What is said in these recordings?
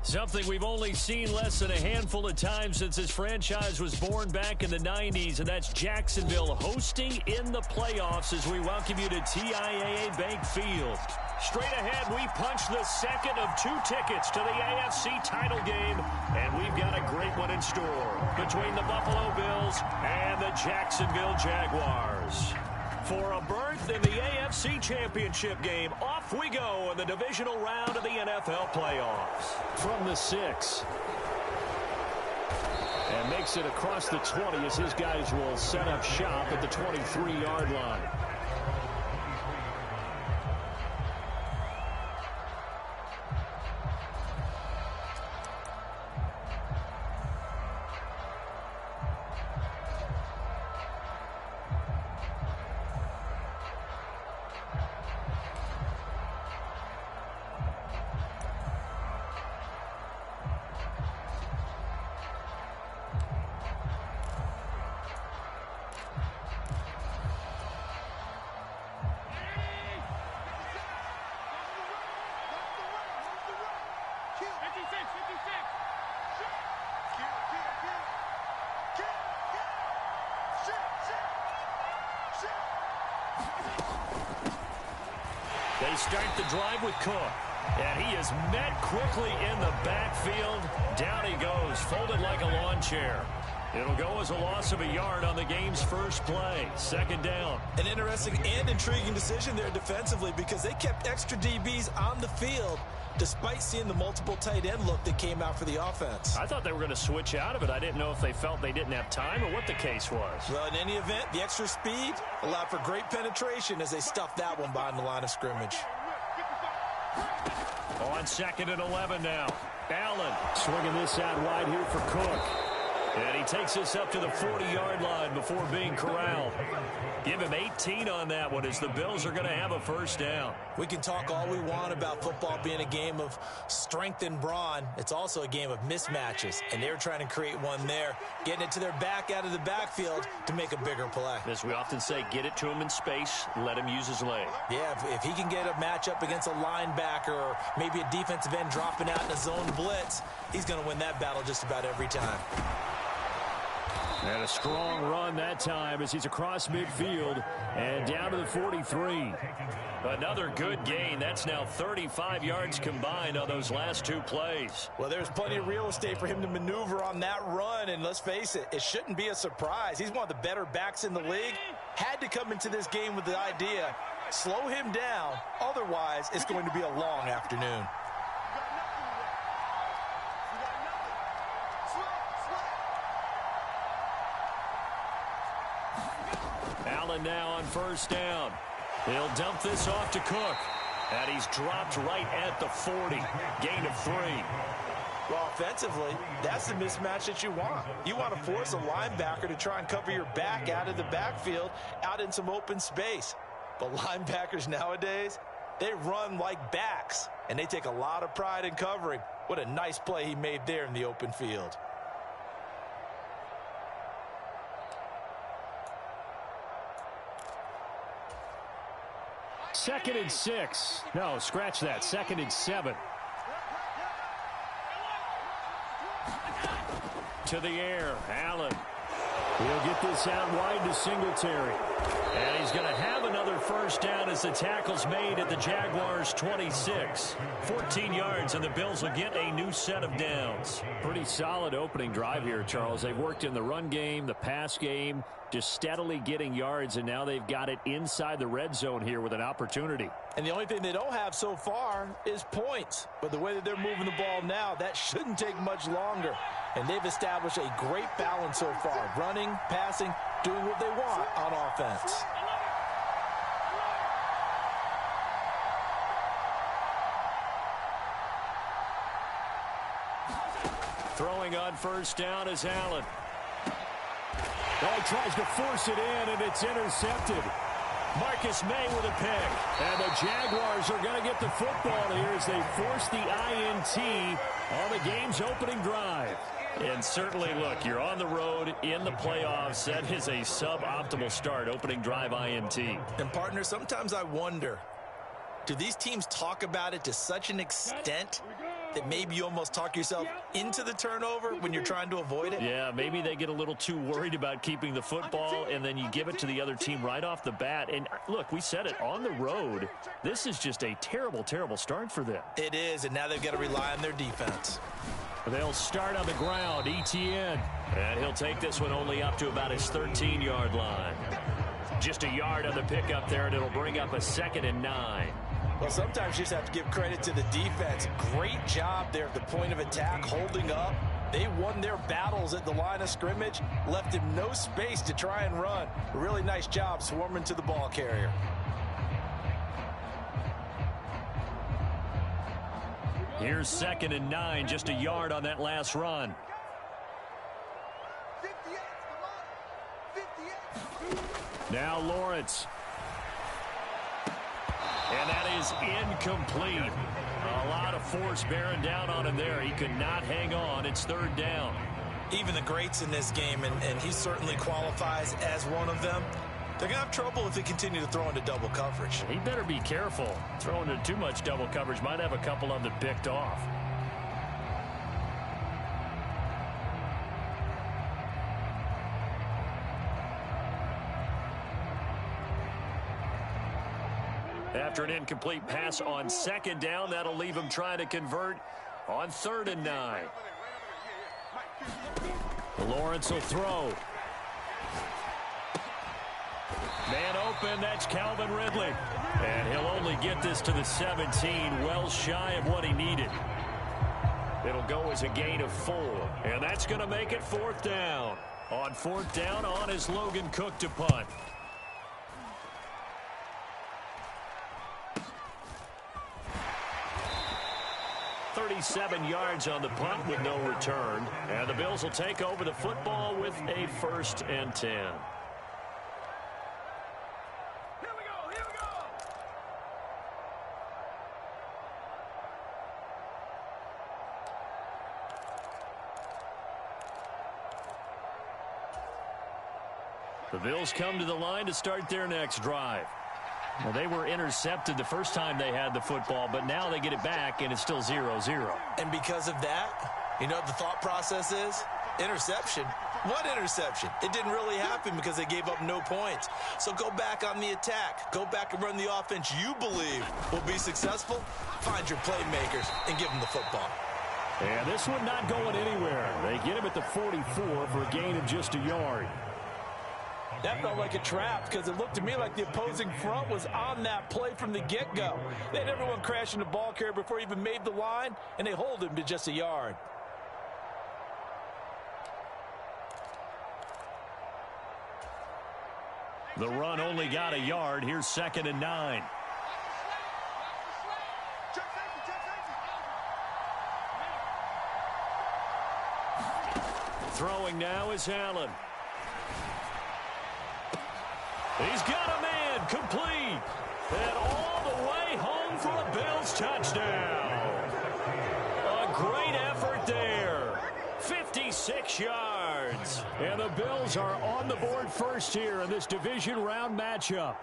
Something we've only seen less than a handful of times since this franchise was born back in the 90s, and that's Jacksonville hosting in the playoffs as we welcome you to TIAA Bank Field. Straight ahead, we punch the second of 2 tickets to the AFC title game, and we've got a great one in store between the Buffalo Bills and the Jacksonville Jaguars. For a berth in the AFC Championship game, off we go in the divisional round of the NFL playoffs. From the 6. And makes it across the 20 as his guys will set up shop at the 23-yard line. They start the drive with Cook. And he is met quickly in the backfield. Down he goes, folded like a lawn chair. It'll go as a loss of a yard on the game's first play. Second down. An interesting and intriguing decision there defensively because they kept extra DBs on the field despite seeing the multiple tight end look that came out for the offense. I thought they were going to switch out of it. I didn't know if they felt they didn't have time or what the case was. Well, in any event, the extra speed allowed for great penetration as they stuffed that one behind the line of scrimmage. On 2nd and 11 now. Allen swinging this out wide here for Cook. And he takes this up to the 40-yard line before being corralled. Give him 18 on that one as the Bills are going to have a first down. We can talk all we want about football being a game of strength and brawn. It's also a game of mismatches, and they're trying to create one there, getting it to their back out of the backfield to make a bigger play. As we often say, get it to him in space, let him use his leg. Yeah, if he can get a matchup against a linebacker or maybe a defensive end dropping out in a zone blitz, he's going to win that battle just about every time. And a strong run that time as he's across midfield and down to the 43. Another good gain. That's now 35 yards combined on those last 2 plays. Well, there's plenty of real estate for him to maneuver on that run, and let's face it, it shouldn't be a surprise. He's one of the better backs in the league. Had to come into this game with the idea, slow him down, otherwise it's going to be a long afternoon. Allen now on first down. He'll dump this off to Cook. And he's dropped right at the 40. Gain of 3. Well, offensively, that's the mismatch that you want. You want to force a linebacker to try and cover your back out of the backfield, out in some open space. But linebackers nowadays, they run like backs, and they take a lot of pride in covering. What a nice play he made there in the open field. Second and 6. No, scratch that. 2nd and 7. To the air. Allen. He'll get this out wide to Singletary. And he's going to have another first down as the tackle's made at the Jaguars' 26. 14 yards, and the Bills will get a new set of downs. Pretty solid opening drive here, Charles. They've worked in the run game, the pass game, just steadily getting yards, and now they've got it inside the red zone here with an opportunity. And the only thing they don't have so far is points. But the way that they're moving the ball now, that shouldn't take much longer. And they've established a great balance so far. Running, passing, doing what they want on offense. Throwing on first down is Allen. Oh, tries to force it in, and it's intercepted. Marcus May with a pick. And the Jaguars are going to get the football here as they force the INT on the game's opening drive. And certainly, look, you're on the road in the playoffs. That is a suboptimal start, opening drive INT. And, partner, sometimes I wonder, do these teams talk about it to such an extent that maybe you almost talk yourself into the turnover when you're trying to avoid it? Yeah, maybe they get a little too worried about keeping the football, and then you give it to the other team right off the bat. And look, we said it, on the road, this is just a terrible, terrible start for them. It is, and now they've got to rely on their defense. They'll start on the ground, ETN. And he'll take this one only up to about his 13-yard line. Just a yard on the pickup there, and it'll bring up a 2nd and 9. Well, sometimes you just have to give credit to the defense. Great job there at the point of attack, holding up. They won their battles at the line of scrimmage, left him no space to try and run. A really nice job swarming to the ball carrier. Here's 2nd and 9, just a yard on that last run. Now Lawrence. And that is incomplete. A lot of force bearing down on him there. He could not hang on. It's 3rd down. Even the greats in this game, and he certainly qualifies as one of them, they're going to have trouble if they continue to throw into double coverage. He better be careful. Throwing into too much double coverage might have a couple of them picked off. After an incomplete pass on 2nd down, that'll leave him trying to convert on 3rd and 9. Lawrence will throw. Man open, that's Calvin Ridley. And he'll only get this to the 17, well shy of what he needed. It'll go as a gain of 4, and that's going to make it 4th down. On 4th down, on is Logan Cook to punt. 37 yards on the punt with no return. And the Bills will take over the football with a 1st and 10. Here we go, here we go. The Bills come to the line to start their next drive. Well, they were intercepted the first time they had the football, but now they get it back, and it's still 0-0. And because of that, you know what the thought process is? Interception. What interception? It didn't really happen because they gave up no points. So go back on the attack. Go back and run the offense you believe will be successful. Find your playmakers and give them the football. And this one not going anywhere. They get him at the 44 for a gain of just a yard. That felt like a trap because it looked to me like the opposing front was on that play from the get-go. They had everyone crashing the ball carrier before he even made the line, and they hold him to just a yard. The run only got a yard. Here's 2nd and 9. Throwing now is Allen. He's got a man complete. And all the way home for a Bills touchdown. A great effort there. 56 yards. And the Bills are on the board first here in this division round matchup.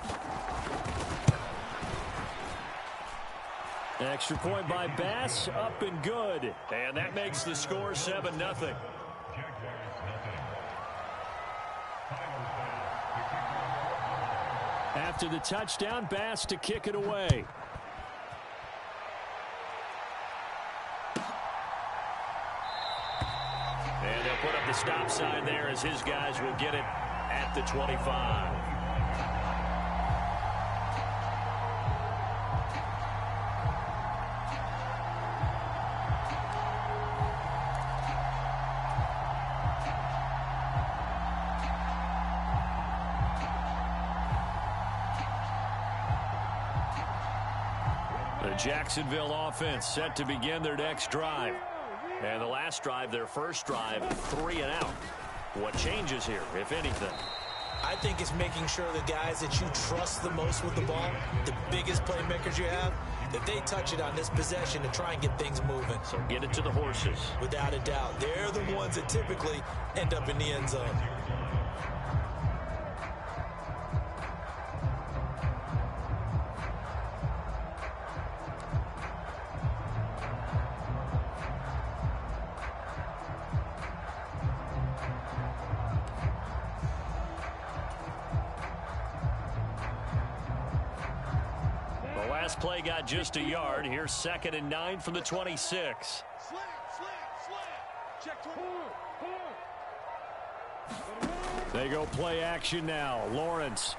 Extra point by Bass, up and good. And that makes the score 7-0. After the touchdown, Bass to kick it away. And they'll put up the stop sign there as his guys will get it at the 25. The Jacksonville offense set to begin their next drive. And the last drive, their first drive, 3 and out. What changes here, if anything? I think it's making sure the guys that you trust the most with the ball, the biggest playmakers you have, that they touch it on this possession to try and get things moving. So get it to the horses. Without a doubt. They're the ones that typically end up in the end zone. The last play got just a yard. Here's 2nd and 9 from the 26. Slam. Check 24. They go play action now. Lawrence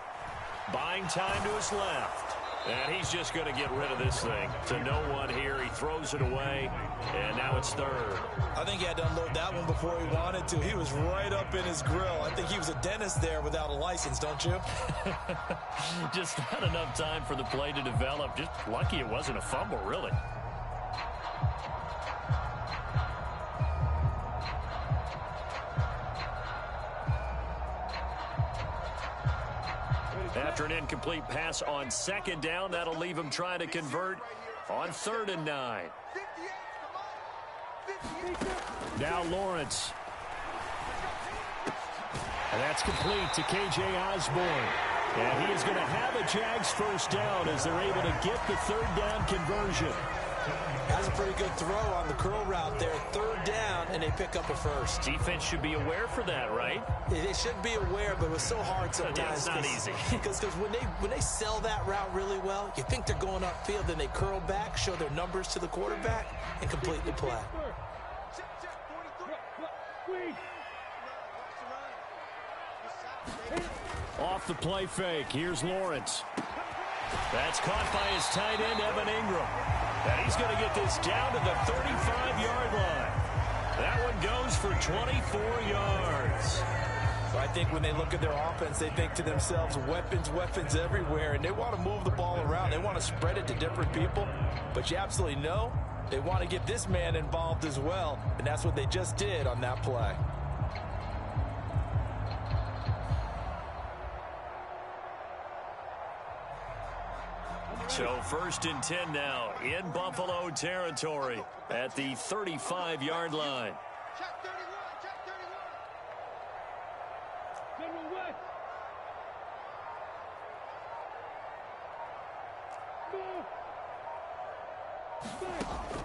buying time to his left. And he's just going to get rid of this thing. To no one here. He throws it away. And now it's 3rd. I think he had to unload that one before he wanted to. He was right up in his grill. I think he was a dentist there without a license, don't you? Just not enough time for the play to develop. Just lucky it wasn't a fumble, really. After an incomplete pass on 2nd down, that'll leave him trying to convert on 3rd and 9. Now Lawrence. And that's complete to K.J. Osborne. And he is going to have a Jags first down as they're able to get the 3rd down conversion. That's a pretty good throw on the curl route there. 3rd down, and they pick up a first. Defense should be aware for that, right? They should be aware, but it was so hard sometimes. It's not easy. Because when they sell that route really well, you think they're going upfield, then they curl back, show their numbers to the quarterback, and complete the play. Off the play fake. Here's Lawrence. That's caught by his tight end, Evan Ingram. And he's going to get this down to the 35-yard line. That one goes for 24 yards. So I think when they look at their offense, they think to themselves, weapons everywhere, and they want to move the ball around. They want to spread it to different people. But you absolutely know they want to get this man involved as well, and that's what they just did on that play. So 1st and 10 now in Buffalo territory at the 35-yard line. Check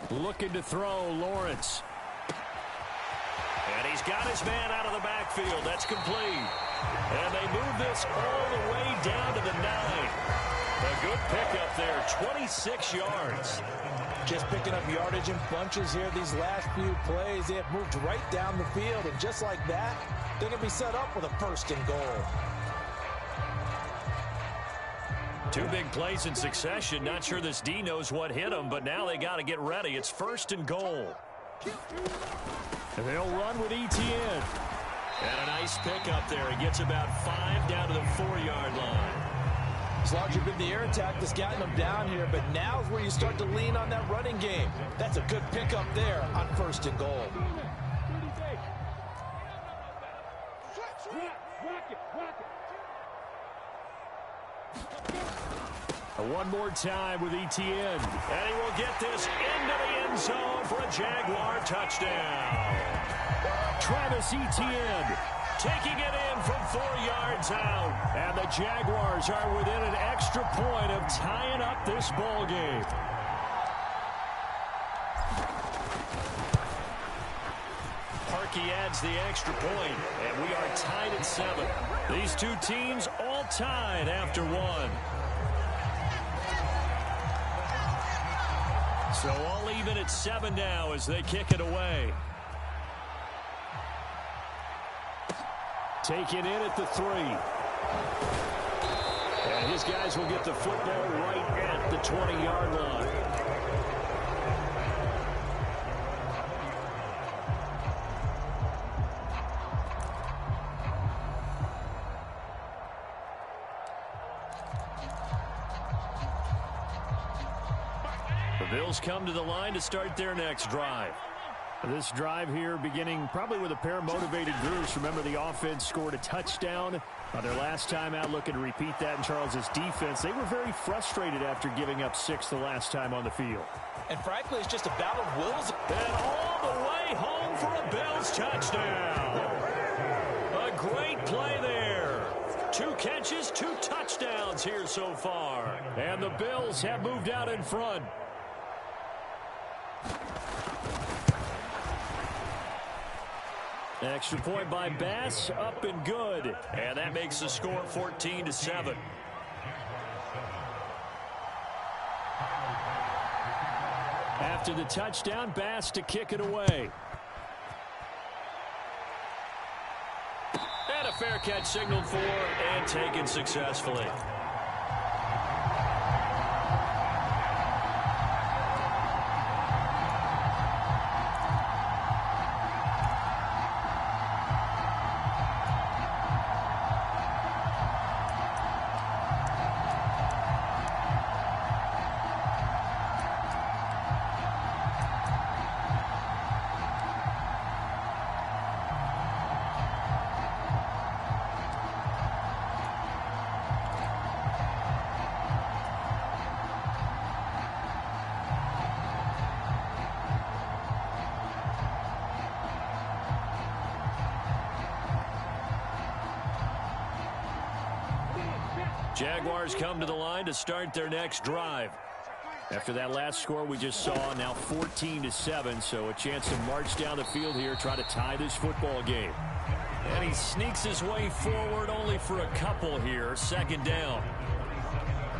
31. Looking to throw, Lawrence. And he's got his man out of the backfield. That's complete. And they move this all the way down to the 9. A good pickup there, 26 yards. Just picking up yardage in bunches here these last few plays. They have moved right down the field, and just like that, they're going to be set up with a 1st and goal. 2 big plays in succession. Not sure this D knows what hit him, but now they got to get ready. It's 1st and goal. And they'll run with Etienne. And a nice pickup there. He gets about 5 down to the 4-yard line. It's largely been the air attack that's gotten them down here, but now is where you start to lean on that running game. That's a good pickup there on 1st and goal. One more time with Etienne. And he will get this into the end zone for a Jaguar touchdown. Travis Etienne taking it in from 4 yards out. And the Jaguars are within an extra point of tying up this ball game. Parkey adds the extra point, and we are tied at 7. These 2 teams all tied after 1. So all even at 7 now as they kick it away. Taken in at the 3. And his guys will get the football right at the 20-yard line. The Bills come to the line to start their next drive. This drive here beginning probably with a pair of motivated groups. Remember, the offense scored a touchdown on their last time out. Looking to repeat that in Charles's defense. They were very frustrated after giving up 6 the last time on the field. And frankly, it's just a battle of wills. And all the way home for a Bills touchdown. A great play there. 2 catches, 2 touchdowns here so far. And the Bills have moved out in front. Extra point by Bass, up and good. And that makes the score 14-7. After the touchdown, Bass to kick it away. And a fair catch signaled for and taken successfully. Jaguars come to the line to start their next drive. After that last score we just saw, now 14-7, so a chance to march down the field here, try to tie this football game. And he sneaks his way forward only for a couple here, second down.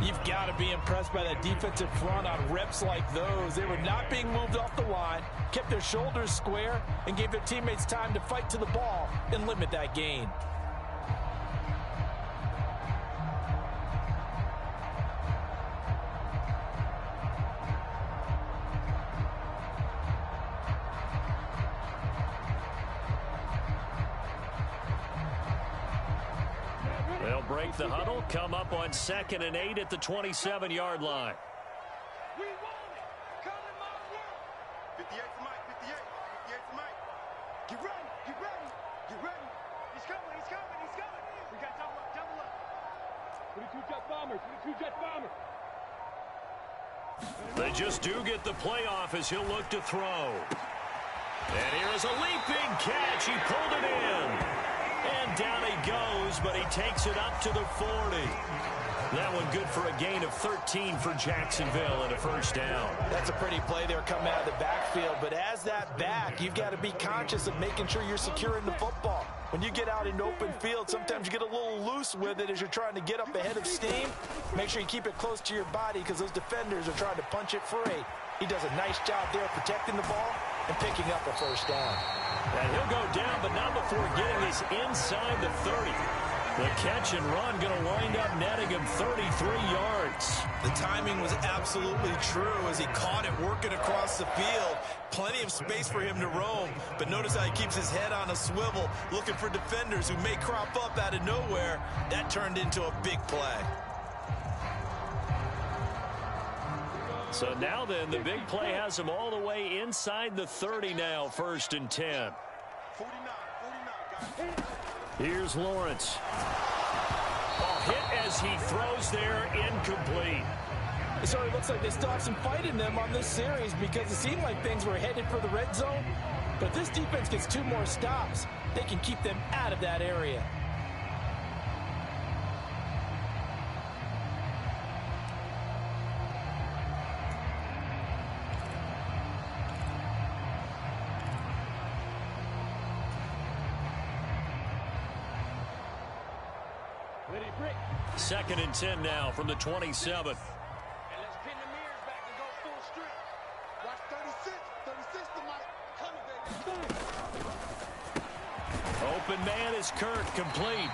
You've got to be impressed by that defensive front on reps like those. They were not being moved off the line, kept their shoulders square, and gave their teammates time to fight to the ball and limit that gain. Break the huddle, come up on 2nd and 8 at the 27-yard line. We want it. Come in my world. 58 for Mike. 58 for Mike. Get ready. Get ready. Get ready. He's coming. He's coming. He's coming. We got double up. Double up. 22 jet bomber. 22 jet bomber. They just do get the playoff as he'll look to throw. And here is a leaping catch. He pulled it in. And down he goes, but he takes it up to the 40. That one good for a gain of 13 for Jacksonville and a first down. That's a pretty play there coming out of the backfield. But as that back, you've got to be conscious of making sure you're securing the football. When you get out in open field, sometimes you get a little loose with it as you're trying to get up ahead of steam. Make sure you keep it close to your body because those defenders are trying to punch it free. He does a nice job there protecting the ball and picking up a first down. And he'll go down, but not before getting this inside the 30. The catch and run going to wind up netting him 33 yards. The timing was absolutely true as he caught it working across the field. Plenty of space for him to roam, but notice how he keeps his head on a swivel, looking for defenders who may crop up out of nowhere. That turned into a big play. So now then, the big play has him all the way inside the 30 now, 1st and 10. 49. Here's Lawrence. Hit as he throws there, incomplete. So it looks like they still have some fight in them on this series because it seemed like things were headed for the red zone. But if this defense gets 2 more stops, they can keep them out of that area. Second and 10 now from the 27. And let's pin the mirrors back and go full strength. Watch 36. 36 to Mike. Coming, baby. Open man is Kirk, complete.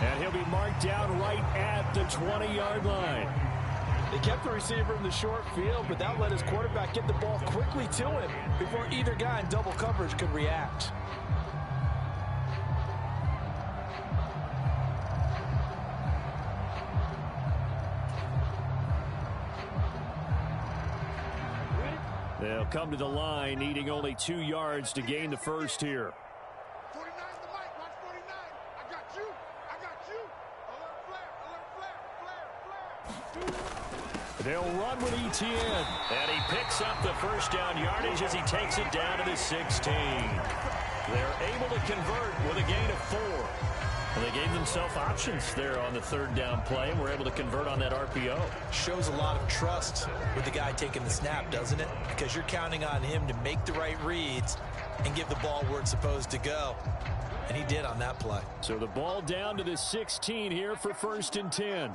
And he'll be marked down right at the 20-yard line. They kept the receiver in the short field, but that let his quarterback get the ball quickly to him before either guy in double coverage could react. They'll come to the line, needing only 2 yards to gain the first here. 49 to Mike. Watch 49. I got you. I got you. Alert flare. They'll run with ETN. And he picks up the first down yardage as he takes it down to the 16. They're able to convert with a gain of 4. And they gave themselves options there on the 3rd down play and were able to convert on that RPO. Shows a lot of trust with the guy taking the snap, doesn't it? Because you're counting on him to make the right reads and give the ball where it's supposed to go. And he did on that play. So the ball down to the 16 here for 1st and 10.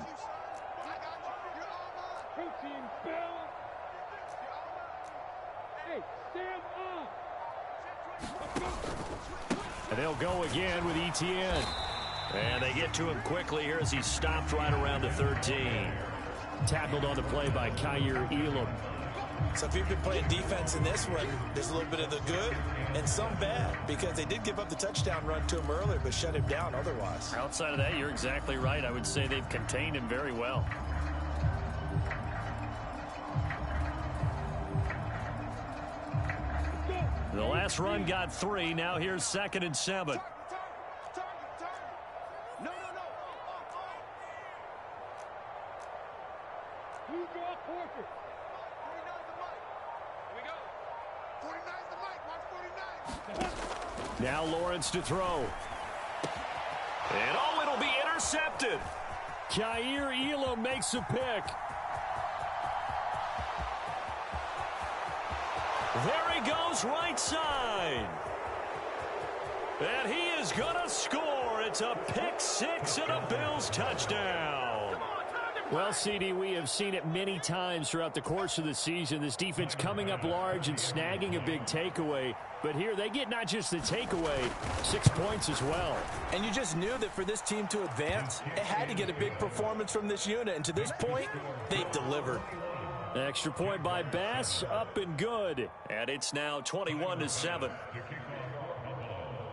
And they'll go again with Etienne. And they get to him quickly here as he stopped right around the 13. Tackled on the play by Kyer Elam. So if you've been playing defense in this one, there's a little bit of the good and some bad, because they did give up the touchdown run to him earlier, but shut him down otherwise. Outside of that, you're exactly right. I would say they've contained him very well. The last run got 3. Now here's 2nd and 7. No. Who's got Porter? 49's the mic. Here we go. 49's the mic. Watch 49. Now Lawrence to throw. And it'll be intercepted. Kyer Elam makes a pick. There he goes, right side. And he is going to score. It's a pick 6 and a Bills touchdown. Well, CD, we have seen it many times throughout the course of the season. This defense coming up large and snagging a big takeaway. But here they get not just the takeaway, 6 points as well. And you just knew that for this team to advance, it had to get a big performance from this unit. And to this point, they've delivered. Extra point by Bass, up and good. And it's now 21-7.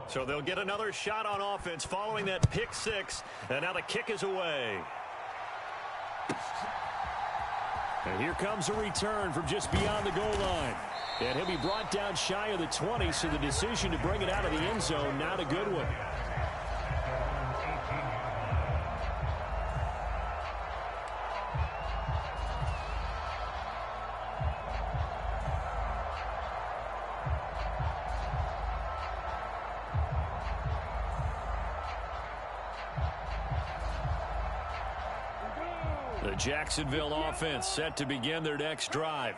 So they'll get another shot on offense following that pick 6. And now the kick is away. And here comes a return from just beyond the goal line. And he'll be brought down shy of the 20, so the decision to bring it out of the end zone, not a good one. The Jacksonville offense set to begin their next drive.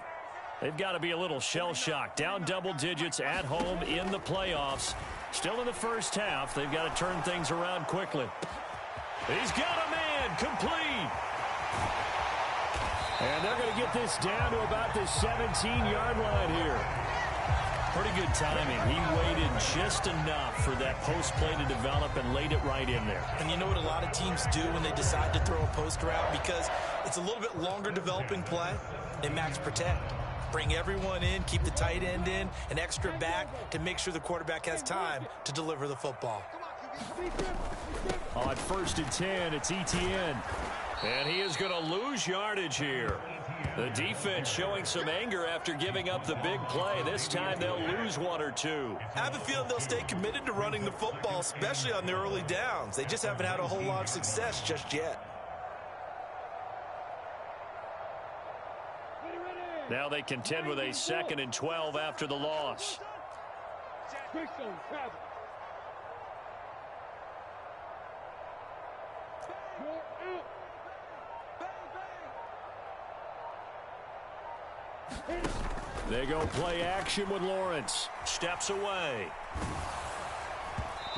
They've got to be a little shell-shocked. Down double digits at home in the playoffs. Still in the first half. They've got to turn things around quickly. He's got a man complete. And they're going to get this down to about the 17-yard line here. Pretty good timing. He waited just enough for that post play to develop and laid it right in there. And you know what a lot of teams do when they decide to throw a post route? Because it's a little bit longer developing play. They max protect. Bring everyone in, keep the tight end in, an extra back to make sure the quarterback has time to deliver the football. On 1st and 10, it's Etienne. And he is going to lose yardage here. The defense showing some anger after giving up the big play. This time they'll lose 1 or 2. I have a feeling they'll stay committed to running the football, especially on their early downs. They just haven't had a whole lot of success just yet. Now they contend with a 2nd and 12 after the loss. They go play action with Lawrence. Steps away.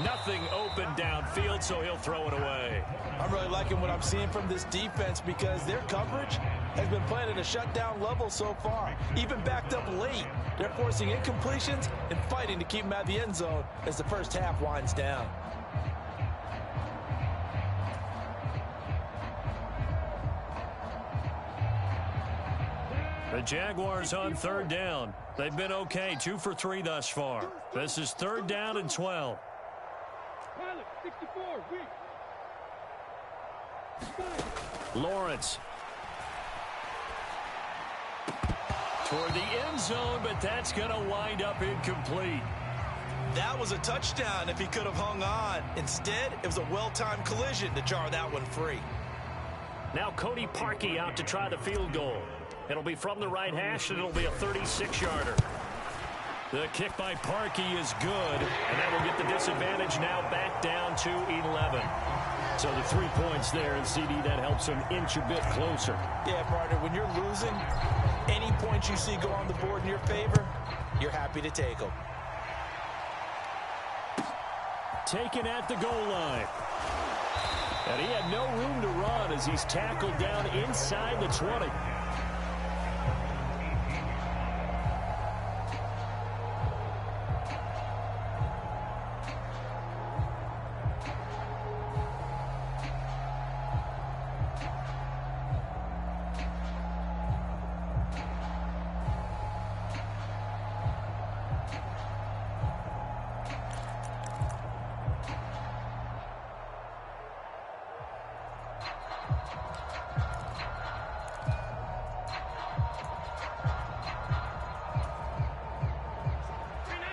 Nothing open downfield, so he'll throw it away. I'm really liking what I'm seeing from this defense because their coverage has been playing at a shutdown level so far. Even backed up late, they're forcing incompletions and fighting to keep them out of the end zone as the first half winds down. The Jaguars on 3rd down. They've been okay, 2 for 3 thus far. This is 3rd down and 12. Lawrence. Toward the end zone, but that's going to wind up incomplete. That was a touchdown if he could have hung on. Instead, it was a well-timed collision to jar that one free. Now Cody Parkey out to try the field goal. It'll be from the right hash, and it'll be a 36-yarder. The kick by Parkey is good, and that will get the disadvantage now back down to 11. So the 3 points there, and CD, that helps them inch a bit closer. Yeah, partner, when you're losing, any points you see go on the board in your favor, you're happy to take them. Taken at the goal line. And he had no room to run as he's tackled down inside the 20.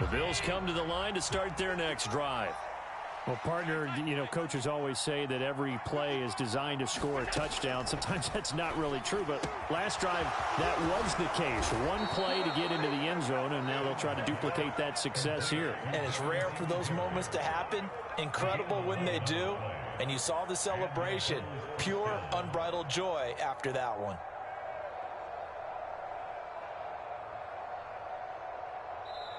The Bills come to the line to start their next drive. Well, partner, coaches always say that every play is designed to score a touchdown. Sometimes that's not really true, but last drive, that was the case. One play to get into the end zone, and now they'll try to duplicate that success here. And it's rare for those moments to happen. Incredible when they do. And you saw the celebration. Pure, unbridled joy after that one.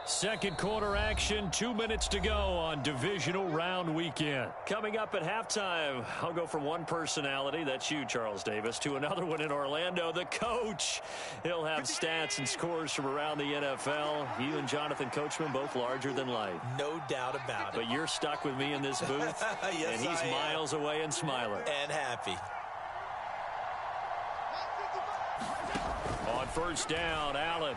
Second quarter action, 2 minutes to go on divisional round weekend. Coming up at halftime, I'll go from one personality, that's you, Charles Davis, to another one in Orlando, the coach. He'll have stats and scores from around the NFL. You and Jonathan Coachman both larger than life. No doubt about it. But you're stuck with me in this booth, yes, and he's miles away and smiling. And happy. On first down, Allen.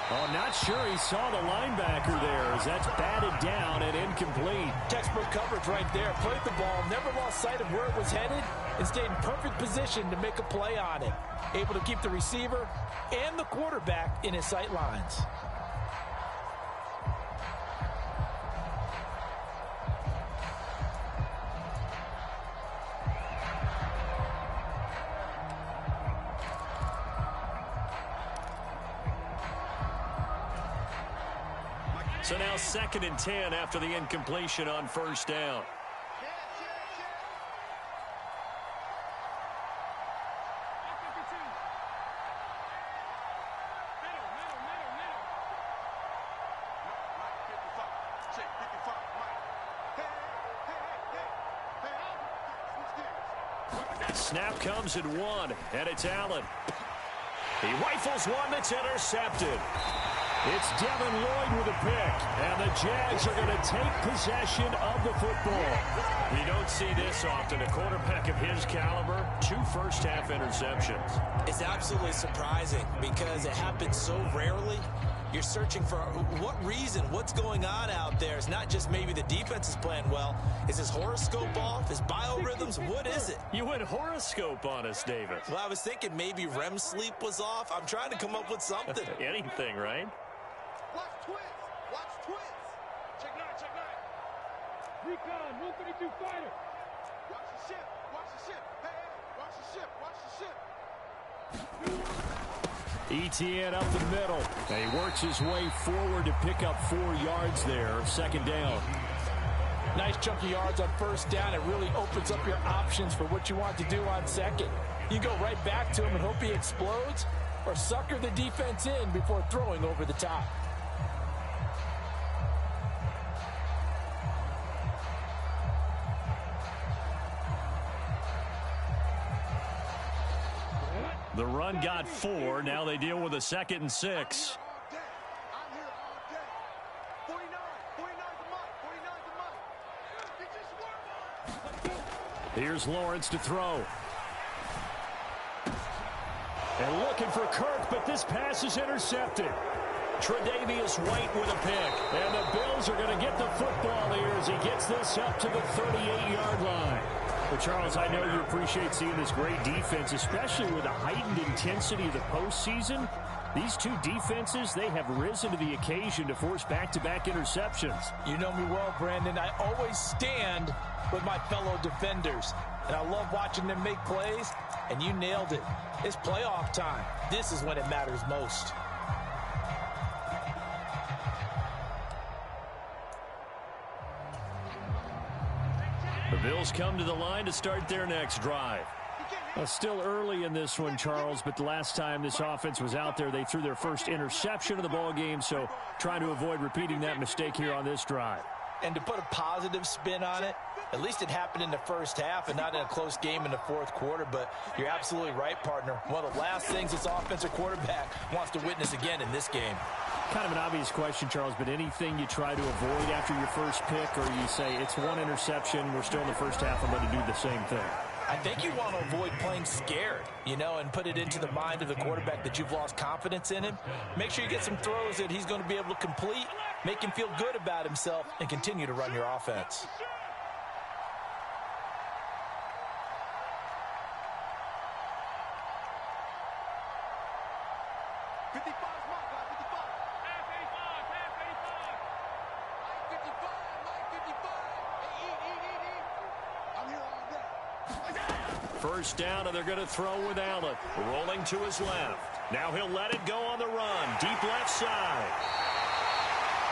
Oh, not sure he saw the linebacker there as that's batted down and incomplete. Textbook coverage right there. Played the ball, never lost sight of where it was headed, and stayed in perfect position to make a play on it. Able to keep the receiver and the quarterback in his sight lines. So now 2nd and 10 after the incompletion on first down. Snap comes at 1, and it's Allen. He rifles one that's intercepted. It's Devin Lloyd with a pick, and the Jags are going to take possession of the football. You don't see this often. A quarterback of his caliber, 2 first-half interceptions. It's absolutely surprising because it happens so rarely. You're searching for what reason, what's going on out there. It's not just maybe the defense is playing well. Is his horoscope off? His biorhythms? What is it? You went horoscope on us, Davis. Well, I was thinking maybe REM sleep was off. I'm trying to come up with something. Anything, right? Watch twins. Watch twins. Check 9, check 9. Recon, 132 fighter. Watch the ship. Watch the ship. Hey, hey, watch the ship. Watch the ship. ETN up the middle. And he works his way forward to pick up 4 yards there. 2nd down. Nice chunky yards on first down. It really opens up your options for what you want to do on second. You go right back to him and hope he explodes, or sucker the defense in before throwing over the top. The run got 4. Now they deal with a 2nd and 6. I'm here all day. 49. 49's the money. Here's Lawrence to throw. And looking for Kirk, but this pass is intercepted. Tre'Davious White with a pick. And the Bills are going to get the football here as he gets this up to the 38-yard line. Well, Charles, I know you appreciate seeing this great defense, especially with the heightened intensity of the postseason. These two defenses, they have risen to the occasion to force back-to-back interceptions. You know me well, Brandon. I always stand with my fellow defenders, and I love watching them make plays, and you nailed it. It's playoff time. This is when it matters most. The Bills come to the line to start their next drive. Still early in this one, Charles, but the last time this offense was out there, they threw their first interception of the ball game, so trying to avoid repeating that mistake here on this drive. And to put a positive spin on it, at least it happened in the first half and not in a close game in the fourth quarter, but you're absolutely right, partner. One of the last things this offensive quarterback wants to witness again in this game. Kind of an obvious question, Charles, but anything you try to avoid after your first pick, or you say it's one interception, we're still in the first half, I'm going to do the same thing? I think you want to avoid playing scared, and put it into the mind of the quarterback that you've lost confidence in him. Make sure you get some throws that he's going to be able to complete, make him feel good about himself, and continue to run your offense. First down, and they're going to throw with Allen. Rolling to his left. Now he'll let it go on the run. Deep left side.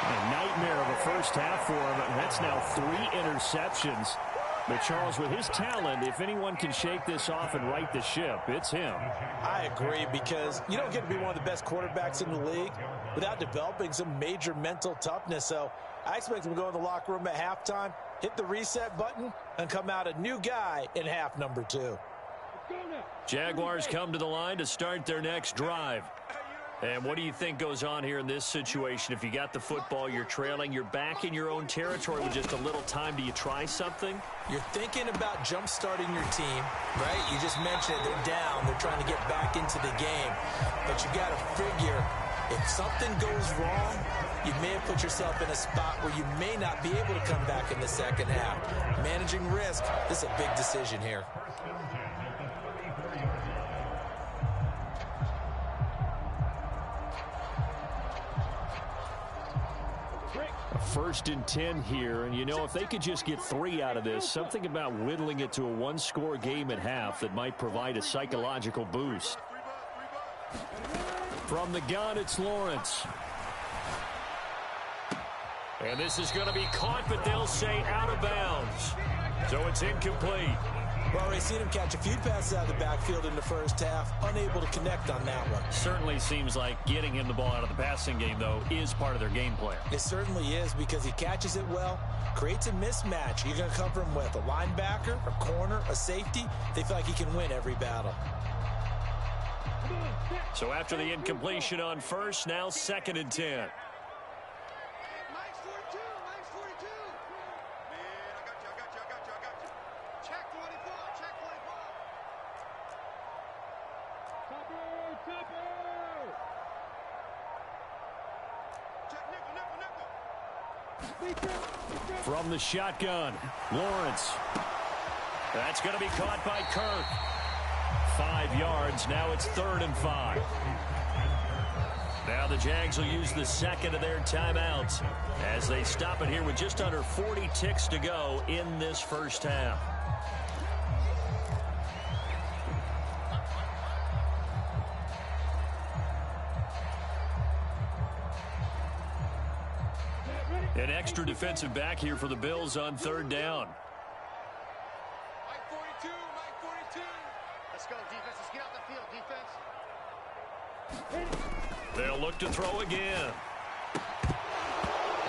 A nightmare of a first half for him. That's now 3 interceptions. But, Charles, with his talent, if anyone can shake this off and right the ship, it's him. I agree, because you don't get to be one of the best quarterbacks in the league without developing some major mental toughness. So I expect him to go in the locker room at halftime, hit the reset button, and come out a new guy in half number 2. Jaguars come to the line to start their next drive. And what do you think goes on here in this situation? If you got the football, you're trailing, you're back in your own territory with just a little time. Do you try something? You're thinking about jump-starting your team, right? You just mentioned it. They're down. They're trying to get back into the game. But you got to figure, if something goes wrong, you may have put yourself in a spot where you may not be able to come back in the second half. Managing risk, this is a big decision here. First and 10 here, and you know, if they could just get 3 out of this, something about whittling it to a 1-score game at half that might provide a psychological boost. From the gun, it's Lawrence. And this is going to be caught, but they'll say out of bounds. So it's incomplete. Well, we've seen him catch a few passes out of the backfield in the first half, unable to connect on that one. Certainly seems like getting him the ball out of the passing game, though, is part of their game plan. It certainly is, because he catches it well, creates a mismatch. You're going to cover him with a linebacker, a corner, a safety. They feel like he can win every battle. So after the incompletion on first, now 2nd and 10. From the shotgun, Lawrence. That's going to be caught by Kirk. 5 yards. Now it's 3rd and 5. Now the Jags will use the second of their timeouts as they stop it here with just under 40 ticks to go in this first half. An extra defensive back here for the Bills on 3rd down. Mike 42, Mike 42. Let's go, defense. Let's get out the field, defense. They'll look to throw again.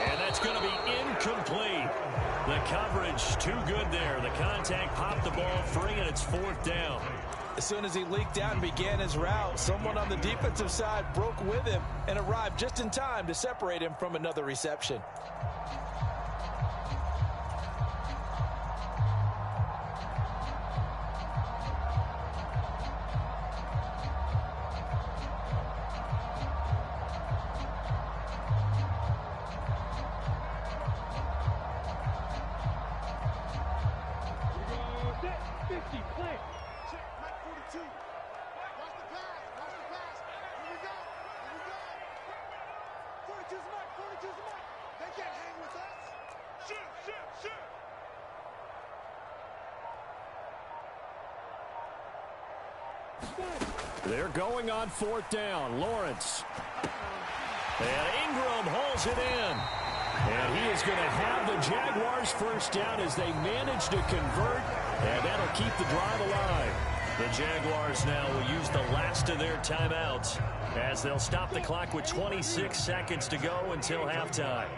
And that's going to be incomplete. The coverage too good there. The contact popped the ball free, and it's 4th down. As soon as he leaked out and began his route, someone on the defensive side broke with him and arrived just in time to separate him from another reception. They're going on 4th down. Lawrence. And Ingram hauls it in. And he is going to have the Jaguars first down as they manage to convert. And that'll keep the drive alive. The Jaguars now will use the last of their timeouts as they'll stop the clock with 26 seconds to go until halftime.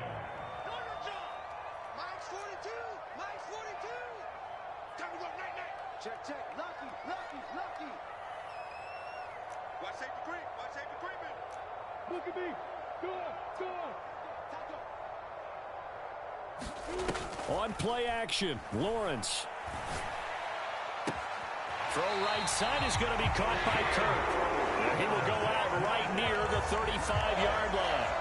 Mike's 42, Mike's 42. Time to go, night. Check, check. Lucky. Watch safety creep. Watch safety creeping. Look at me. Go. On play action, Lawrence. Throw right side is going to be caught by Kirk. And he will go out right near the 35-yard line.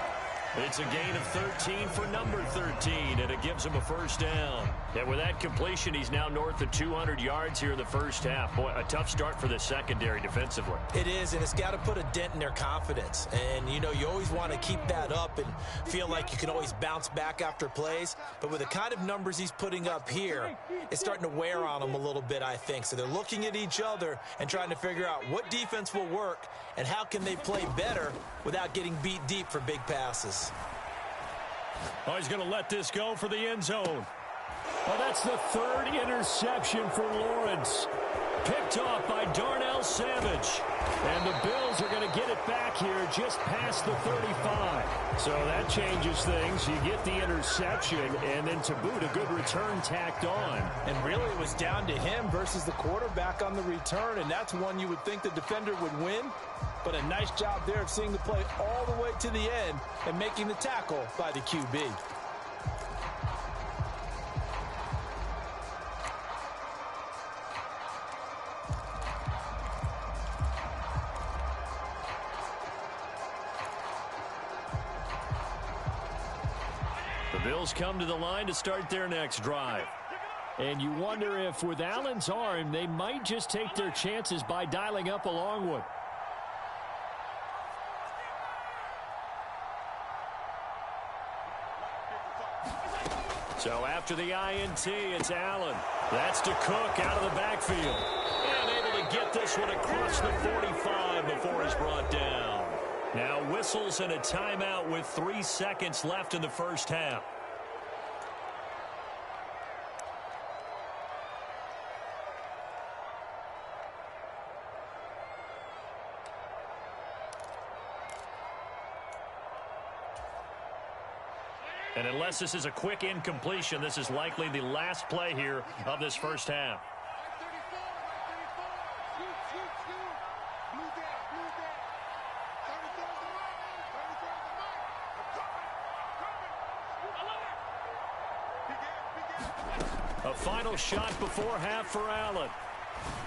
It's a gain of 13 for number 13, and it gives him a first down. And with that completion, he's now north of 200 yards here in the first half. Boy, a tough start for the secondary defensively. It is, and it's got to put a dent in their confidence. And, you know, you always want to keep that up and feel like you can always bounce back after plays. But with the kind of numbers he's putting up here, it's starting to wear on them a little bit, I think. So they're looking at each other and trying to figure out what defense will work and how can they play better without getting beat deep for big passes. Oh, he's going to let this go for the end zone. Well, that's the third interception for Lawrence. Picked off by Darnell Savage. And the Bills are going to get it back here just past the 35. So that changes things. You get the interception, and then to boot, a good return tacked on. And really it was down to him versus the quarterback on the return, and that's one you would think the defender would win. But a nice job there of seeing the play all the way to the end and making the tackle by the QB. The Bills come to the line to start their next drive. And you wonder if with Allen's arm, they might just take their chances by dialing up a long one. So after the INT, it's Allen. That's to Cook out of the backfield. And able to get this one across the 45 before he's brought down. Now whistles and a timeout with 3 seconds left in the first half. And unless this is a quick incompletion, this is likely the last play here of this first half. A final shot before half for Allen.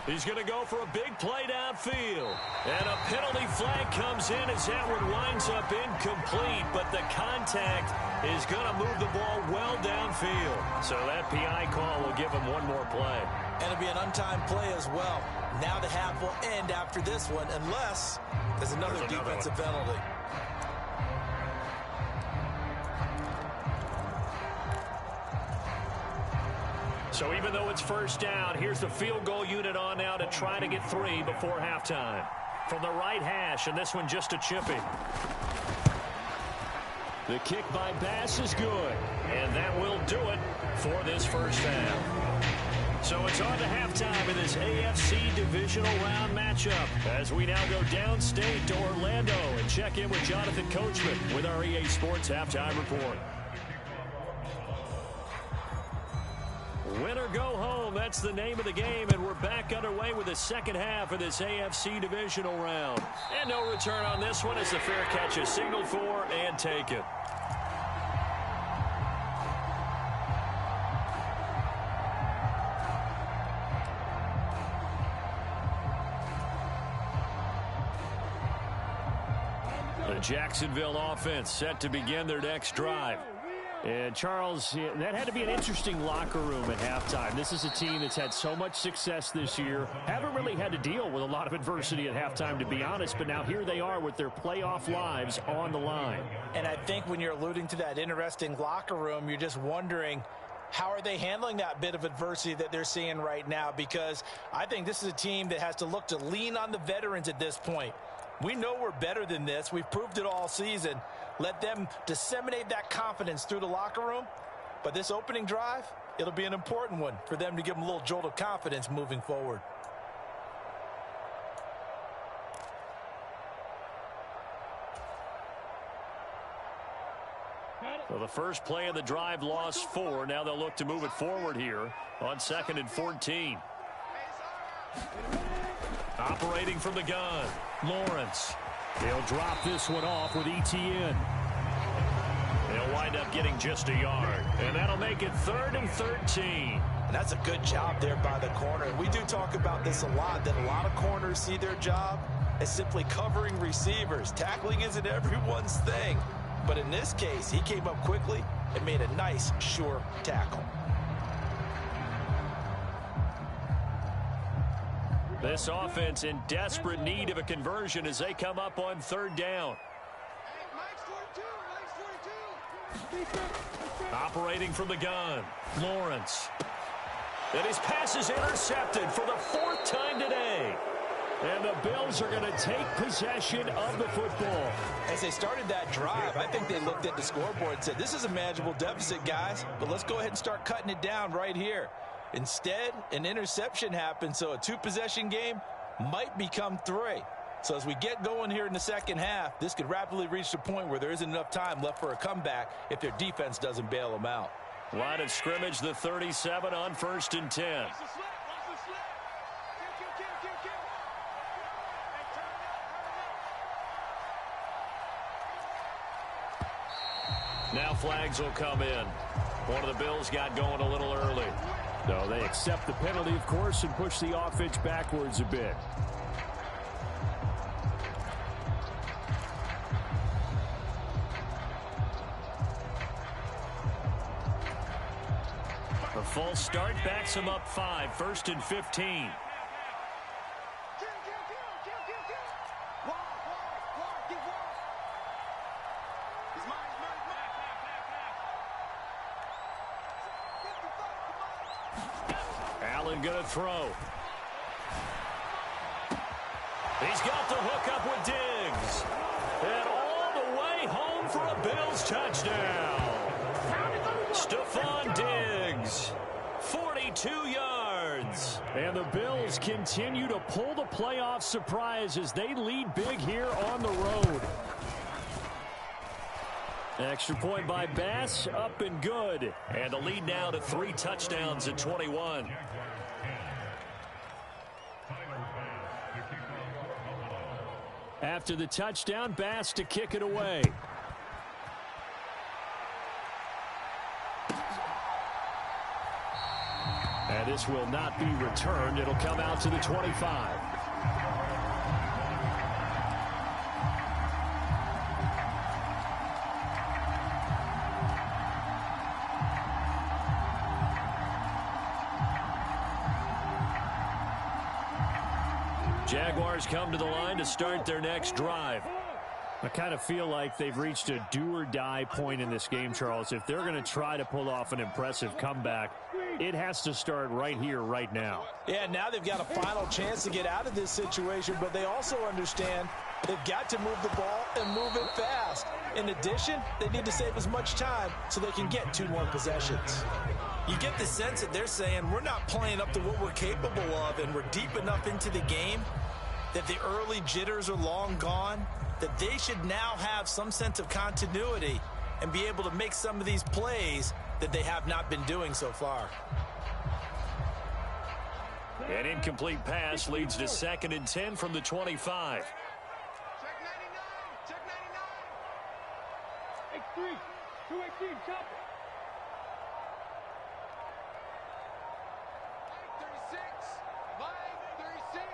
He's going to go for a big play downfield. And a penalty flag comes in as that one winds up incomplete. But the contact is going to move the ball well downfield. So that PI call will give him one more play. And it'll be an untimed play as well. Now the half will end after this one unless there's another defensive penalty. So even though it's first down, here's the field goal unit on now to try to get 3 before halftime. From the right hash, and this one just a chippy. The kick by Bass is good, and that will do it for this first half. So it's on to halftime in this AFC divisional round matchup as we now go downstate to Orlando and check in with Jonathan Coachman with our EA Sports Halftime Report. Win or go home, that's the name of the game, and we're back underway with the second half of this AFC divisional round. And no return on this one as the fair catch is signaled for and taken. The Jacksonville offense set to begin their next drive. And, Charles, that had to be an interesting locker room at halftime. This is a team that's had so much success this year. Haven't really had to deal with a lot of adversity at halftime, to be honest. But now here they are with their playoff lives on the line. And I think when you're alluding to that interesting locker room, you're just wondering, how are they handling that bit of adversity that they're seeing right now? Because I think this is a team that has to look to lean on the veterans at this point. We know we're better than this. We've proved it all season. Let them disseminate that confidence through the locker room. But this opening drive, it'll be an important one for them to give them a little jolt of confidence moving forward. Well, the first play of the drive lost 4. Now they'll look to move it forward here on 2nd and 14. Operating from the gun, Lawrence. They'll drop this one off with ETN. They'll wind up getting just a yard. And that'll make it 3rd and 13. And that's a good job there by the corner. And we do talk about this a lot, that a lot of corners see their job as simply covering receivers. Tackling isn't everyone's thing. But in this case, he came up quickly and made a nice, sure tackle. This offense in desperate need of a conversion as they come up on third down. Operating from the gun, Lawrence. And his pass is intercepted for the fourth time today. And the Bills are going to take possession of the football. As they started that drive, I think they looked at the scoreboard and said, this is a manageable deficit, guys, but let's go ahead and start cutting it down right here. Instead, an interception happened, so a two-possession game might become three. So as we get going here in the second half, this could rapidly reach the point where there isn't enough time left for a comeback if their defense doesn't bail them out. Line of scrimmage, the 37 on 1st and 10. Now flags will come in. One of the Bills got going a little early. So they accept the penalty, of course, and push the offense backwards a bit. A false start backs him up 5, 1st and 15. Allen going to throw. He's got the hook up with Diggs. And all the way home for a Bills touchdown. Stephon Diggs, 42 yards. And the Bills continue to pull the playoff surprise as they lead big here on the road. Extra point by Bass, up and good. And the lead now to 3 touchdowns at 21. After the touchdown, Bass to kick it away. And this will not be returned. It'll come out to the 25. Jaguars come to the line to start their next drive. I kind of feel like they've reached a do-or-die point in this game, Charles. If they're going to try to pull off an impressive comeback, it has to start right here, right now. Yeah, now they've got a final chance to get out of this situation, but they also understand they've got to move the ball and move it fast. In addition, they need to save as much time so they can get 2 more possessions. You get the sense that they're saying we're not playing up to what we're capable of, and we're deep enough into the game that the early jitters are long gone, that they should now have some sense of continuity and be able to make some of these plays that they have not been doing so far. An incomplete pass leads to 2nd and 10 from the 25. Check 99. Check 99. X3. 218. Chop it. 36. 36.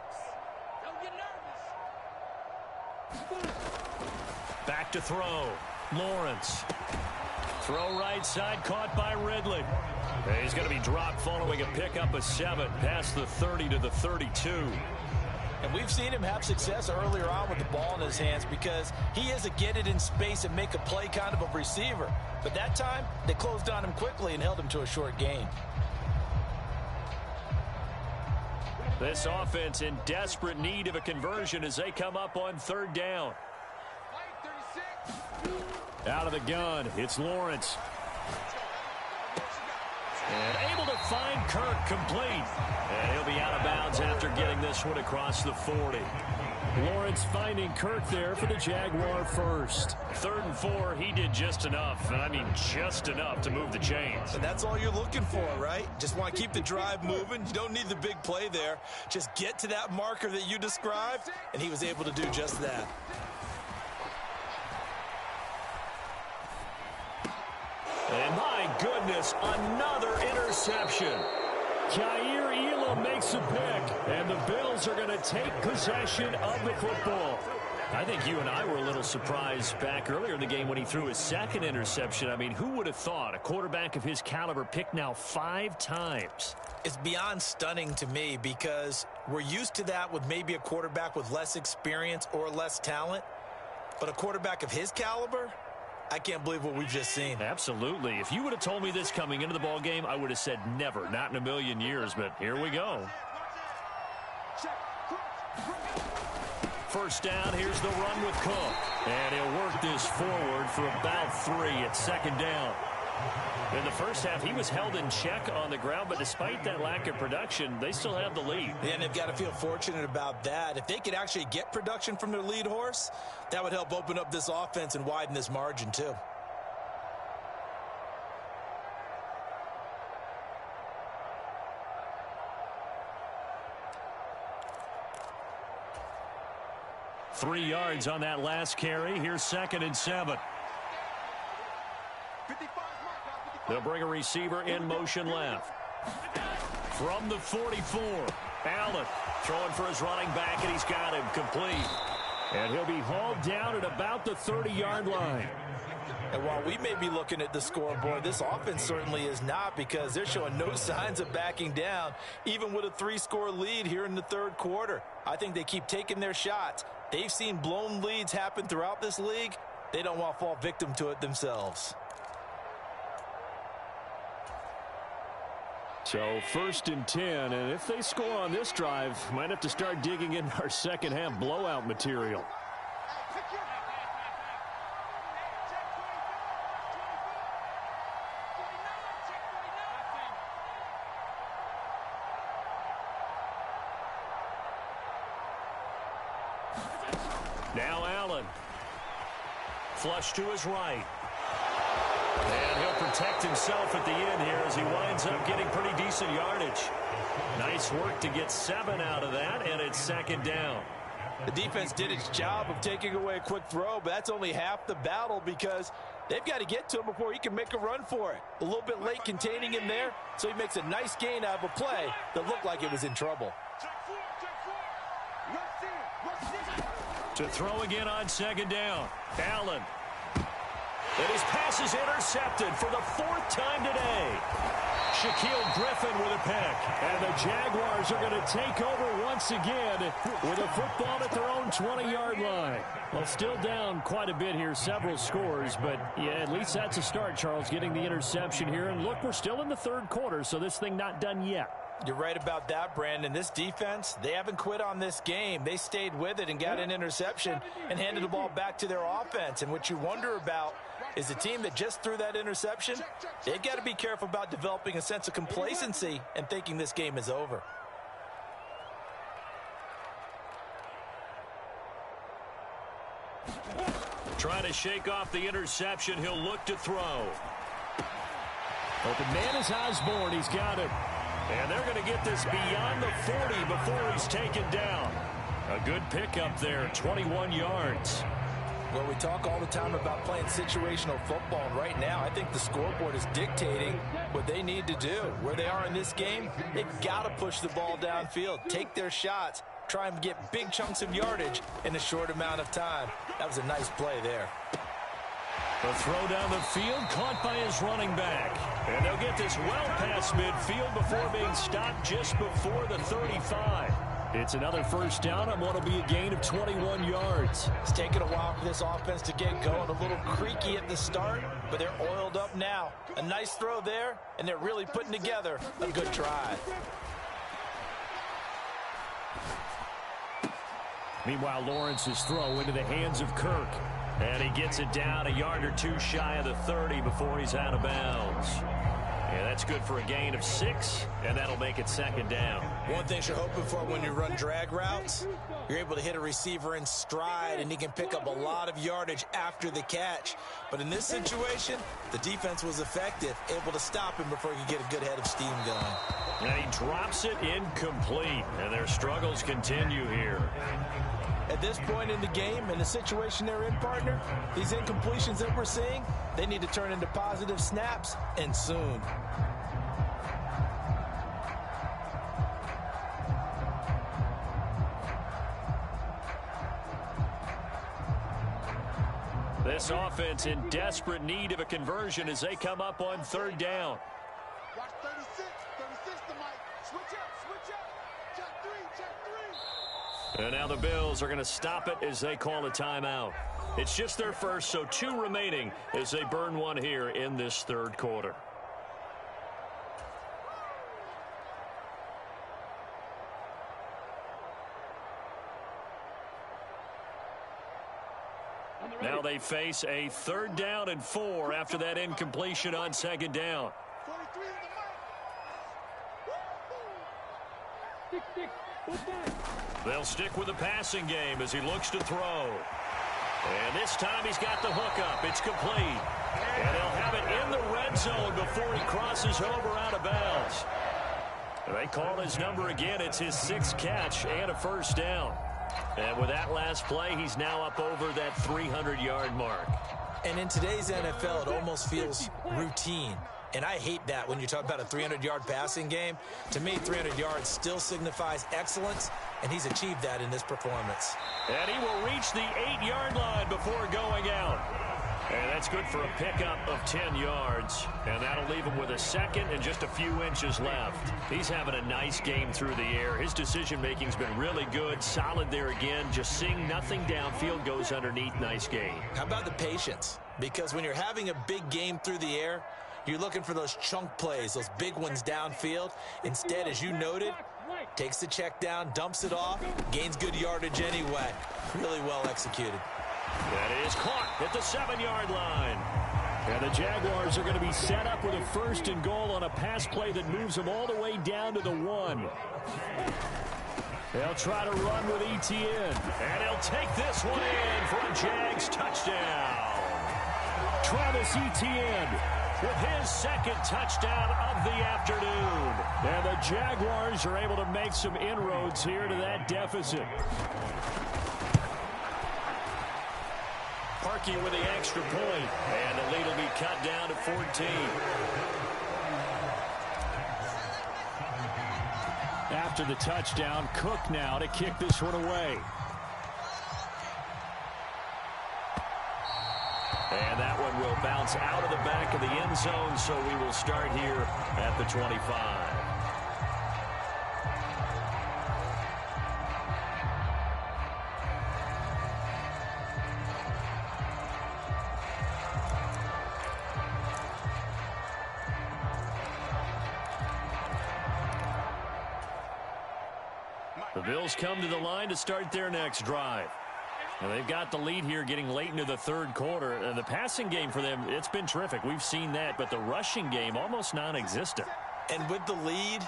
Don't get nervous. Back to throw. Lawrence. Throw right side, caught by Ridley. He's going to be dropped following a pickup of 7 past the 30 to the 32. And we've seen him have success earlier on with the ball in his hands because he is a get it in space and make a play kind of a receiver. But that time, they closed on him quickly and held him to a short gain. This offense in desperate need of a conversion as they come up on 3rd down. Out of the gun, it's Lawrence. And able to find Kirk complete. And he'll be out of bounds after getting this one across the 40. Lawrence finding Kirk there for the Jaguar first. 3rd and 4, he did just enough. And I mean just enough to move the chains. And that's all you're looking for, right? Just want to keep the drive moving. You don't need the big play there. Just get to that marker that you described, and he was able to do just that. And my goodness, another interception. Jair Elam makes a pick, and the Bills are going to take possession of the football. I think you and I were a little surprised back earlier in the game when he threw his second interception. I mean, who would have thought a quarterback of his caliber picked now 5 times? It's beyond stunning to me because we're used to that with maybe a quarterback with less experience or less talent. But a quarterback of his caliber, I can't believe what we've just seen. Absolutely. If you would have told me this coming into the ball game, I would have said never, not in a million years. But here we go. First down, here's the run with Cook. And he'll work this forward for about 3 at second down. In the first half, he was held in check on the ground, but despite that lack of production, they still have the lead. And they've got to feel fortunate about that. If they could actually get production from their lead horse, that would help open up this offense and widen this margin too. Three yards on that last carry. Here's 2nd and 7. They'll bring a receiver in motion left. From the 44, Allen throwing for his running back, and he's got him complete. And he'll be hauled down at about the 30-yard line. And while we may be looking at the scoreboard, this offense certainly is not, because they're showing no signs of backing down, even with a 3-score lead here in the third quarter. I think they keep taking their shots. They've seen blown leads happen throughout this league. They don't want to fall victim to it themselves. So 1st and 10, and if they score on this drive, might have to start digging in our second half blowout material. Now Allen. Flush to his right. And he'll protect himself at the end here as he winds up getting pretty decent yardage. Nice work to get 7 out of that, and it's 2nd down. The defense did its job of taking away a quick throw, but that's only half the battle because they've got to get to him before he can make a run for it. A little bit late containing him there, so he makes a nice gain out of a play that looked like it was in trouble. To throw again on 2nd down. Allen. And his pass is intercepted for the 4th time today. Shaquille Griffin with a pick. And the Jaguars are going to take over once again with a football at their own 20-yard line. Well, still down quite a bit here, several scores, but yeah, at least that's a start, Charles, getting the interception here. And look, we're still in the third quarter, so this thing not done yet. You're right about that, Brandon. This defense, they haven't quit on this game. They stayed with it and got an interception and handed the ball back to their offense. And what you wonder about is the team that just threw that interception, they've got to be careful about developing a sense of complacency and thinking this game is over. Trying to shake off the interception. He'll look to throw. Open man is Osborne. He's got him. And they're going to get this beyond the 40 before he's taken down. A good pickup there, 21 yards. Well, we talk all the time about playing situational football, and right now I think the scoreboard is dictating what they need to do. Where they are in this game, they've got to push the ball downfield, take their shots, try and get big chunks of yardage in a short amount of time. That was a nice play there. A throw down the field, caught by his running back. And they'll get this well past midfield before being stopped just before the 35. It's another first down on what will be a gain of 21 yards. It's taken a while for this offense to get going. A little creaky at the start, but they're oiled up now. A nice throw there, and they're really putting together a good drive. Meanwhile, Lawrence's throw into the hands of Kirk. And he gets it down a yard or two shy of the 30 before he's out of bounds. Yeah, that's good for a gain of 6, and that'll make it 2nd down. One thing you're hoping for when you run drag routes, you're able to hit a receiver in stride, and he can pick up a lot of yardage after the catch. But in this situation, the defense was effective, able to stop him before he could get a good head of steam going. And he drops it incomplete, and their struggles continue here. At this point in the game, in the situation they're in, partner, these incompletions that we're seeing, they need to turn into positive snaps, and soon. This offense in desperate need of a conversion as they come up on third down. Watch 36 to Mike. Switch up. Check three. And now the Bills are going to stop it as they call a timeout. It's just their first, so 2 remaining as they burn one here in this third quarter. Now they face a 3rd down and 4 after that incompletion on 2nd down. 43 They'll stick with the passing game as he looks to throw. And this time he's got the hook up. It's complete. And they'll have it in the red zone before he crosses over out of bounds. They call his number again. It's his 6th catch and a 1st down. And with that last play, he's now up over that 300-yard mark. And in today's NFL, it almost feels routine. And I hate that when you talk about a 300-yard passing game. To me, 300 yards still signifies excellence, and he's achieved that in this performance. And he will reach the 8-yard line before going out. And that's good for a pickup of 10 yards. And that'll leave him with a 2nd and just a few inches left. He's having a nice game through the air. His decision-making's been really good. Solid there again. Just seeing nothing downfield, goes underneath. Nice game. How about the patience? Because when you're having a big game through the air, you're looking for those chunk plays, those big ones downfield. Instead, as you noted, takes the check down, dumps it off, gains good yardage anyway. Really well executed. That is caught at the 7-yard line. And the Jaguars are going to be set up with a 1st and goal on a pass play that moves them all the way down to the 1. They'll try to run with Etienne. And he'll take this one in for a Jags touchdown. Travis Etienne with his 2nd touchdown of the afternoon. And the Jaguars are able to make some inroads here to that deficit. Parkey with the extra point, and the lead will be cut down to 14. After the touchdown, Cook now to kick this one away. And that one will bounce out of the back of the end zone, so we will start here at the 25. The Bills come to the line to start their next drive. Now they've got the lead here getting late into the 3rd quarter. The passing game for them, it's been terrific. We've seen that, but the rushing game almost non-existent. And with the lead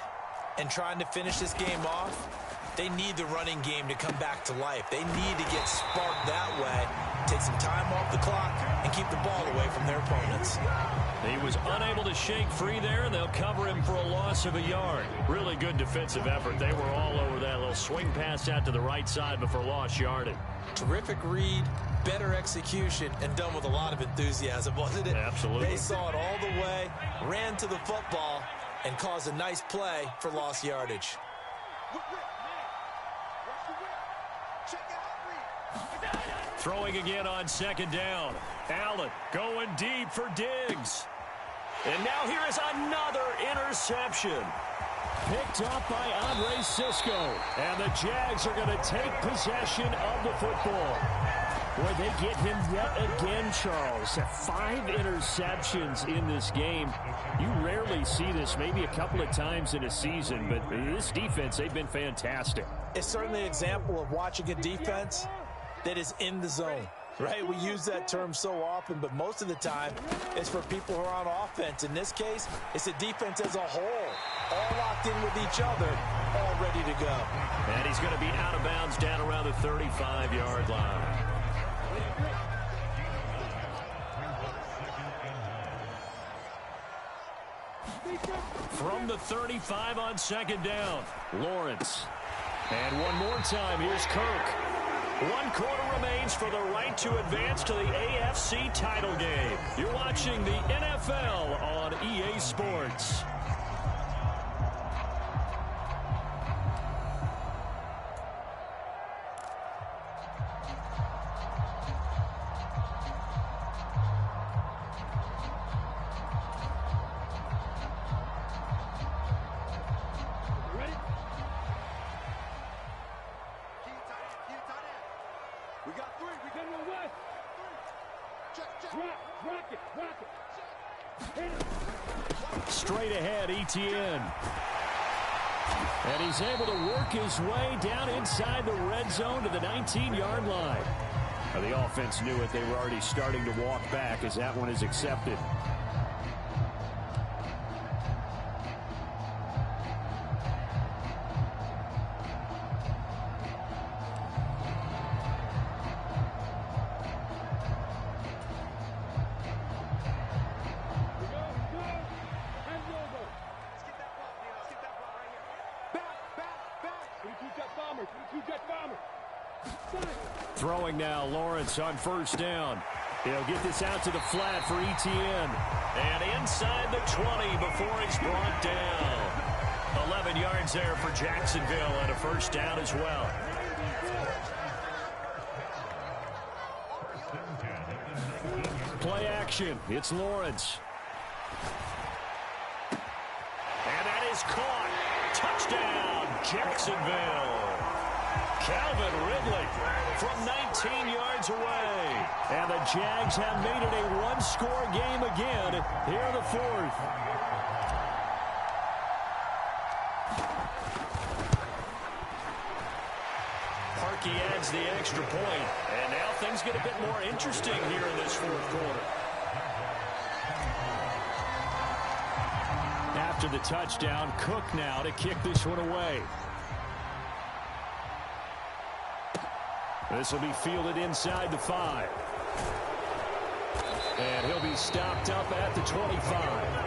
and trying to finish this game off, they need the running game to come back to life. They need to get sparked that way, take some time off the clock, and keep the ball away from their opponents. He was unable to shake free there, and they'll cover him for a loss of a yard. Really good defensive effort. They were all over that little swing pass out to the right side before lost yardage. Terrific read, better execution, and done with a lot of enthusiasm, wasn't it? Absolutely. They saw it all the way, ran to the football, and caused a nice play for lost yardage. Throwing again on 2nd down. Allen going deep for Diggs. And now here is another interception. Picked up by Andre Cisco. And the Jags are going to take possession of the football. Boy, they get him yet again, Charles. 5 interceptions in this game. You rarely see this, maybe a couple of times in a season, but this defense, they've been fantastic. It's certainly an example of watching a defense that is in the zone, right? We use that term so often, but most of the time it's for people who are on offense. In this case, it's a defense as a whole, all locked in with each other, all ready to go. And he's going to be out of bounds down around the 35-yard line. From the 35 on 2nd down, Lawrence. And one more time, here's Kirk. 1 quarter remains for the right to advance to the AFC title game. You're watching the NFL on EA Sports. Straight ahead, Etienne. And he's able to work his way down inside the red zone to the 19-yard line. Now, the offense knew it. They were already starting to walk back as that one is accepted. Throwing now, Lawrence on first down. He'll get this out to the flat for Etienne. And inside the 20 before he's brought down. 11 yards there for Jacksonville and a first down as well. Play action. It's Lawrence. And that is caught. Touchdown, Jacksonville. Calvin Ridley from 19 yards away. And the Jags have made it a one-score game again here in the fourth. Parkey adds the extra point. And now things get a bit more interesting here in this fourth quarter. After the touchdown, Cook now to kick this one away. This will be fielded inside the 5. And he'll be stopped up at the 25.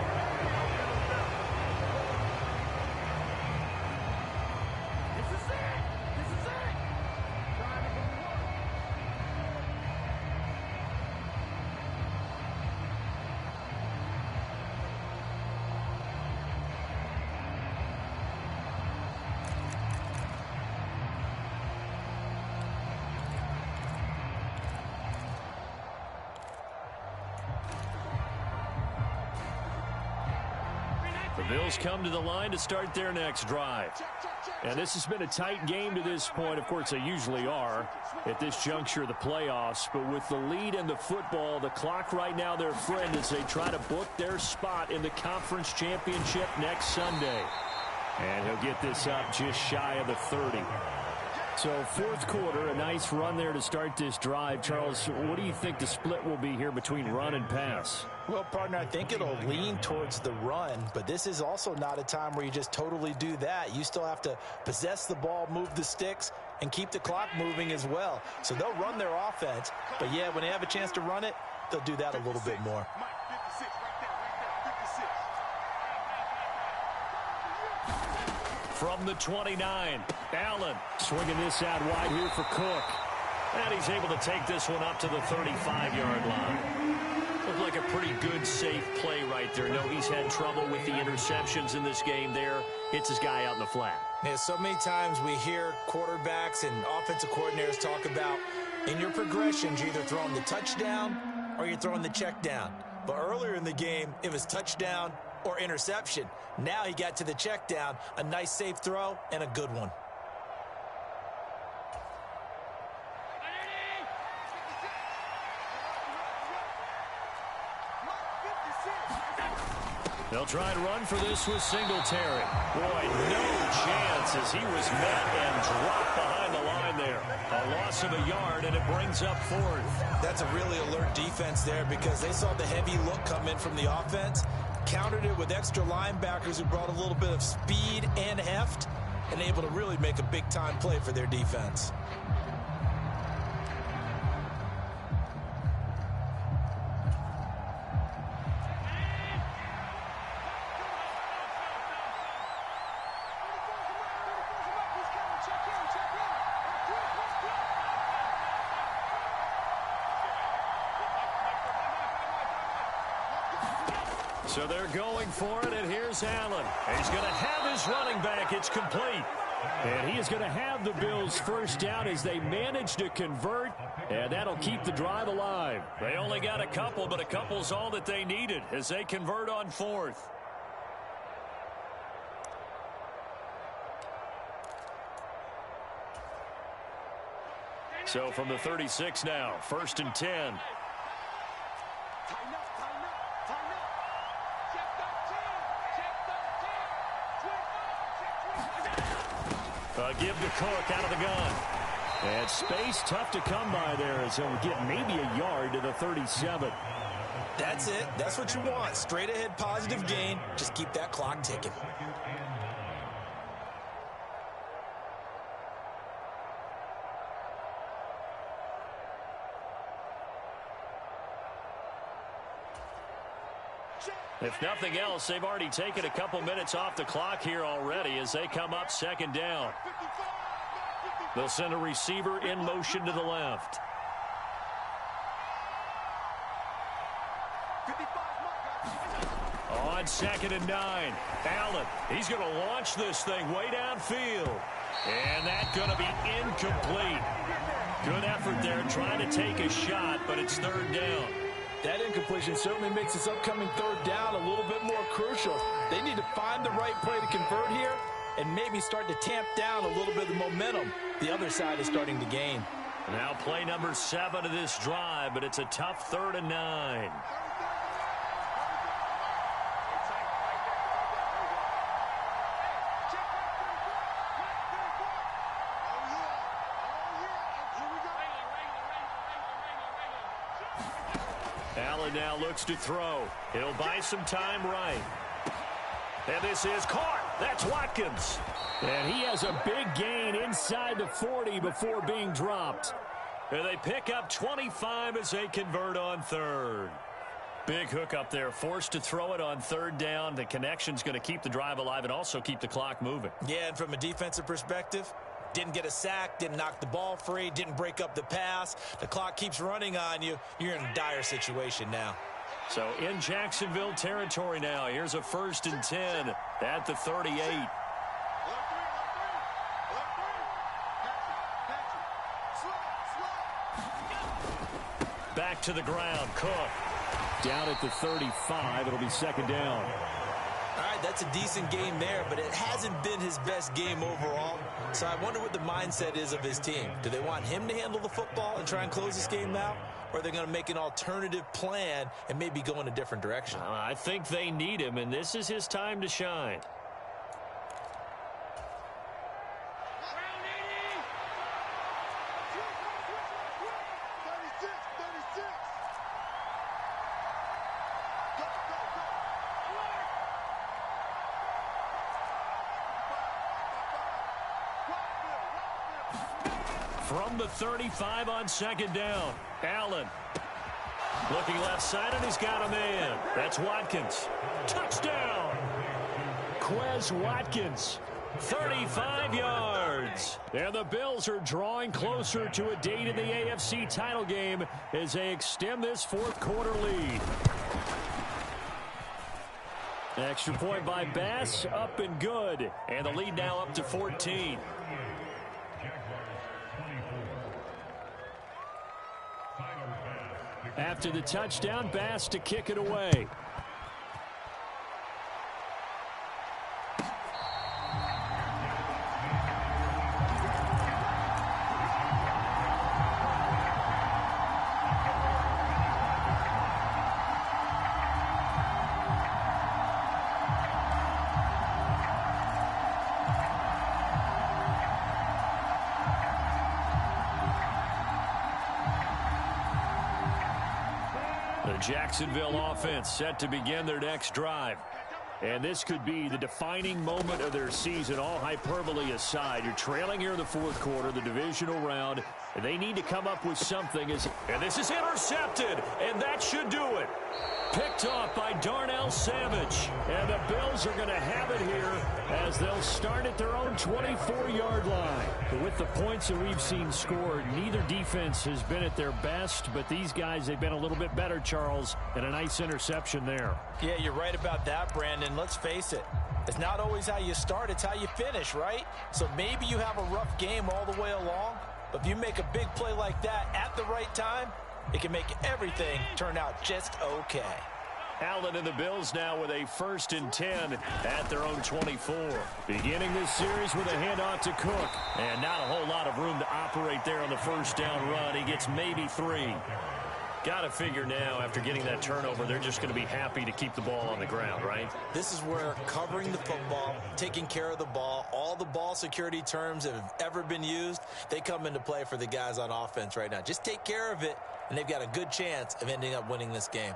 The Bills come to the line to start their next drive. And this has been a tight game to this point. Of course, they usually are at this juncture of the playoffs. But with the lead in the football, the clock right now their friend as they try to book their spot in the conference championship next Sunday. And he'll get this up just shy of the 30. So fourth quarter, a nice run there to start this drive. Charles, what do you think the split will be here between run and pass? Well, partner, I think it'll lean towards the run, but this is also not a time where you just totally do that. You still have to possess the ball, move the sticks, and keep the clock moving as well. So they'll run their offense, but yeah, when they have a chance to run it, they'll do that a little bit more. From the 29, Allen swinging this out wide here for Cook. And he's able to take this one up to the 35-yard line. Looked like a pretty good, safe play right there. No, he's had trouble with the interceptions in this game there. Hits his guy out in the flat. Yeah, so many times we hear quarterbacks and offensive coordinators talk about in your progressions, you're either throwing the touchdown or you're throwing the check down. But earlier in the game, it was touchdown or interception. Now he got to the check down, a nice safe throw and a good one. They'll try to run for this with Singletary. Boy, no chance as he was met and dropped behind the line there. A loss of a yard, and it brings up fourth. That's a really alert defense there because they saw the heavy look come in from the offense, countered it with extra linebackers who brought a little bit of speed and heft, and able to really make a big-time play for their defense. So they're going for it, and here's Allen. He's going to have his running back. It's complete. And he is going to have the Bills first down as they manage to convert, and that'll keep the drive alive. They only got a couple, but a couple's all that they needed as they convert on fourth. So from the 36 now, 1st and 10. Give to Cook out of the gun. And space tough to come by there as he'll get maybe a yard to the 37. That's it. That's what you want. Straight ahead positive gain. Just keep that clock ticking. If nothing else, they've already taken a couple minutes off the clock here already as they come up 2nd down. They'll send a receiver in motion to the left. On 2nd and 9, Allen, he's going to launch this thing way downfield. And that's going to be incomplete. Good effort there trying to take a shot, but it's 3rd down. That incompletion certainly makes this upcoming 3rd down a little bit more crucial. They need to find the right play to convert here and maybe start to tamp down a little bit of the momentum the other side is starting to gain. Now play number 7 of this drive, but it's a tough 3rd and 9. Allen now looks to throw. He'll buy some time right. And this is caught. That's Watkins. And he has a big gain inside the 40 before being dropped. And they pick up 25 as they convert on 3rd. Big hook up there. Forced to throw it on 3rd down. The connection's going to keep the drive alive and also keep the clock moving. Yeah, and from a defensive perspective, didn't get a sack, didn't knock the ball free, didn't break up the pass. The clock keeps running on you. You're in a dire situation now. So in Jacksonville territory now. Here's a 1st and 10 at the 38. Back to the ground. Cook. Down at the 35. It'll be 2nd down. All right, that's a decent game there, but it hasn't been his best game overall. So I wonder what the mindset is of his team. Do they want him to handle the football and try and close this game out? Or are they going to make an alternative plan and maybe go in a different direction? I think they need him, and this is his time to shine. From the 35 on 2nd down, Allen. Looking left side, and he's got a man. That's Watkins. Touchdown! Quez Watkins, 35 yards. And the Bills are drawing closer to a date in the AFC title game as they extend this 4th quarter lead. Extra point by Bass, up and good. And the lead now up to 14. After the touchdown, Bass to kick it away. Jacksonville offense set to begin their next drive. And this could be the defining moment of their season, all hyperbole aside. You're trailing here in the 4th quarter, the divisional round, and they need to come up with something. And this is intercepted, and that should do it. Picked off by Darnell Savage. And the Bills are going to have it here as they'll start at their own 24-yard line. With the points that we've seen scored, neither defense has been at their best, but these guys, they've been a little bit better, Charles, and a nice interception there. Yeah, you're right about that, Brandon. Let's face it. It's not always how you start, it's how you finish, right? So maybe you have a rough game all the way along, but if you make a big play like that at the right time, it can make everything turn out just okay. Allen and the Bills now with a 1st and 10 at their own 24. Beginning this series with a handoff to Cook. And not a whole lot of room to operate there on the first down run. He gets maybe 3. Got to figure now, after getting that turnover, they're just going to be happy to keep the ball on the ground, right? This is where covering the football, taking care of the ball, all the ball security terms that have ever been used, they come into play for the guys on offense right now. Just take care of it, and they've got a good chance of ending up winning this game.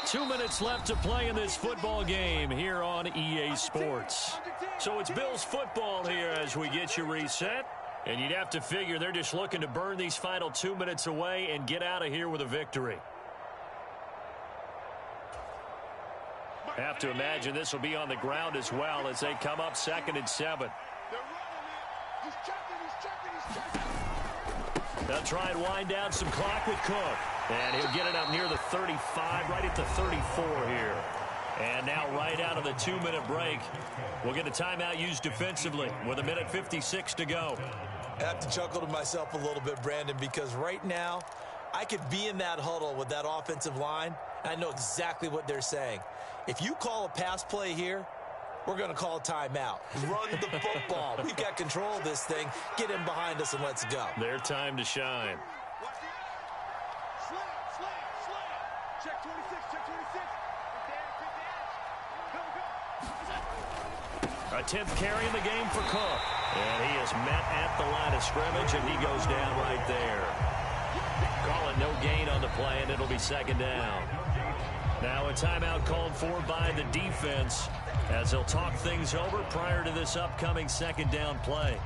Two minutes left to play in this football game here on EA Sports. So it's Bills football here as we get you reset. And you'd have to figure they're just looking to burn these final 2 minutes away and get out of here with a victory. Have to imagine this will be on the ground as well as they come up 2nd and 7. They'll try and wind down some clock with Cook. And he'll get it up near the 35, right at the 34 here. And now right out of the 2-minute break, we'll get a timeout used defensively with 1:56 to go. I have to chuckle to myself a little bit, Brandon, because right now I could be in that huddle with that offensive line, and I know exactly what they're saying. If you call a pass play here, we're going to call a timeout. Run the football. We've got control of this thing. Get in behind us and let's go. Their time to shine. Check 26, check 26. A 10th carry in the game for Cook. And he is met at the line of scrimmage, and he goes down right there. Calling no gain on the play, and it'll be 2nd down. Now a timeout called for by the defense as they'll talk things over prior to this upcoming 2nd down play.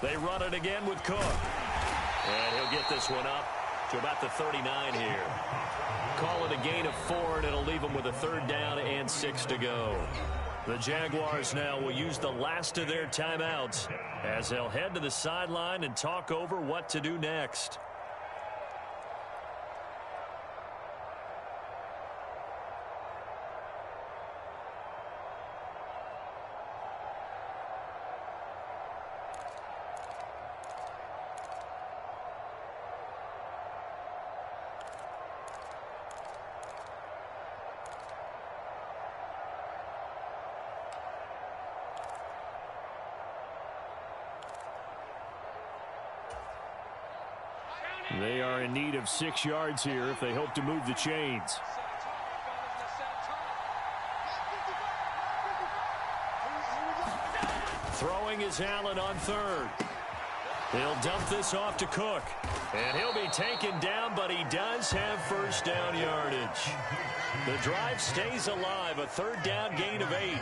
They run it again with Cook. And he'll get this one up to about the 39 here. Call it a gain of 4, and it'll leave them with a 3rd down and 6 to go. The Jaguars now will use the last of their timeouts as they'll head to the sideline and talk over what to do next. They are in need of 6 yards here if they hope to move the chains. Throwing is Allen on 3rd. He'll dump this off to Cook. And he'll be taken down, but he does have 1st down yardage. The drive stays alive, a 3rd down gain of 8.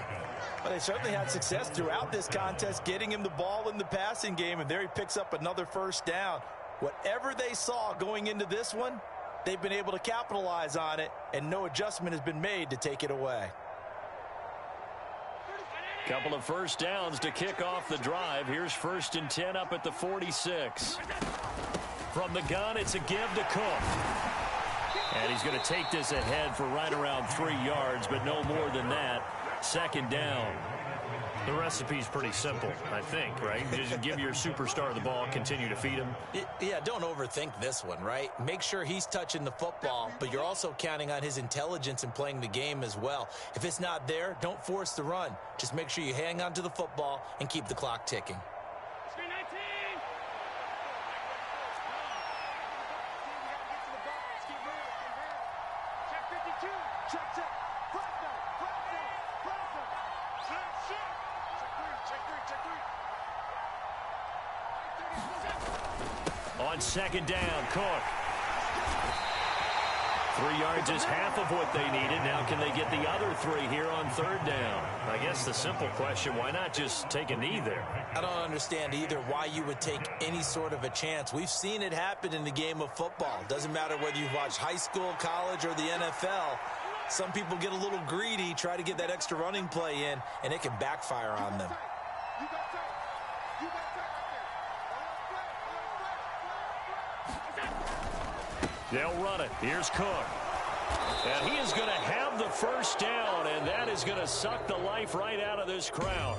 Well, they certainly had success throughout this contest, getting him the ball in the passing game, and there he picks up another 1st down. Whatever they saw going into this one, they've been able to capitalize on it, and no adjustment has been made to take it away. Couple of 1st downs to kick off the drive. Here's 1st and 10 up at the 46. From the gun, it's a give to Cook. And he's going to take this ahead for right around 3 yards, but no more than that. 2nd down. The recipe's pretty simple, I think, right? Just give your superstar the ball, continue to feed him. Yeah, don't overthink this one, right? Make sure he's touching the football, but you're also counting on his intelligence in playing the game as well. If it's not there, don't force the run. Just make sure you hang on to the football and keep the clock ticking. Check 52. Check. On second down, Cook. 3 yards is half of what they needed. Now can they get the other 3 here on third down? I guess the simple question, why not just take a knee there? I don't understand either why you would take any sort of a chance. We've seen it happen in the game of football. Doesn't matter whether you've watched high school, college, or the NFL. Some people get a little greedy, try to get that extra running play in, and it can backfire on them. They'll run it. Here's Cook. And he is going to have the first down, and that is going to suck the life right out of this crowd.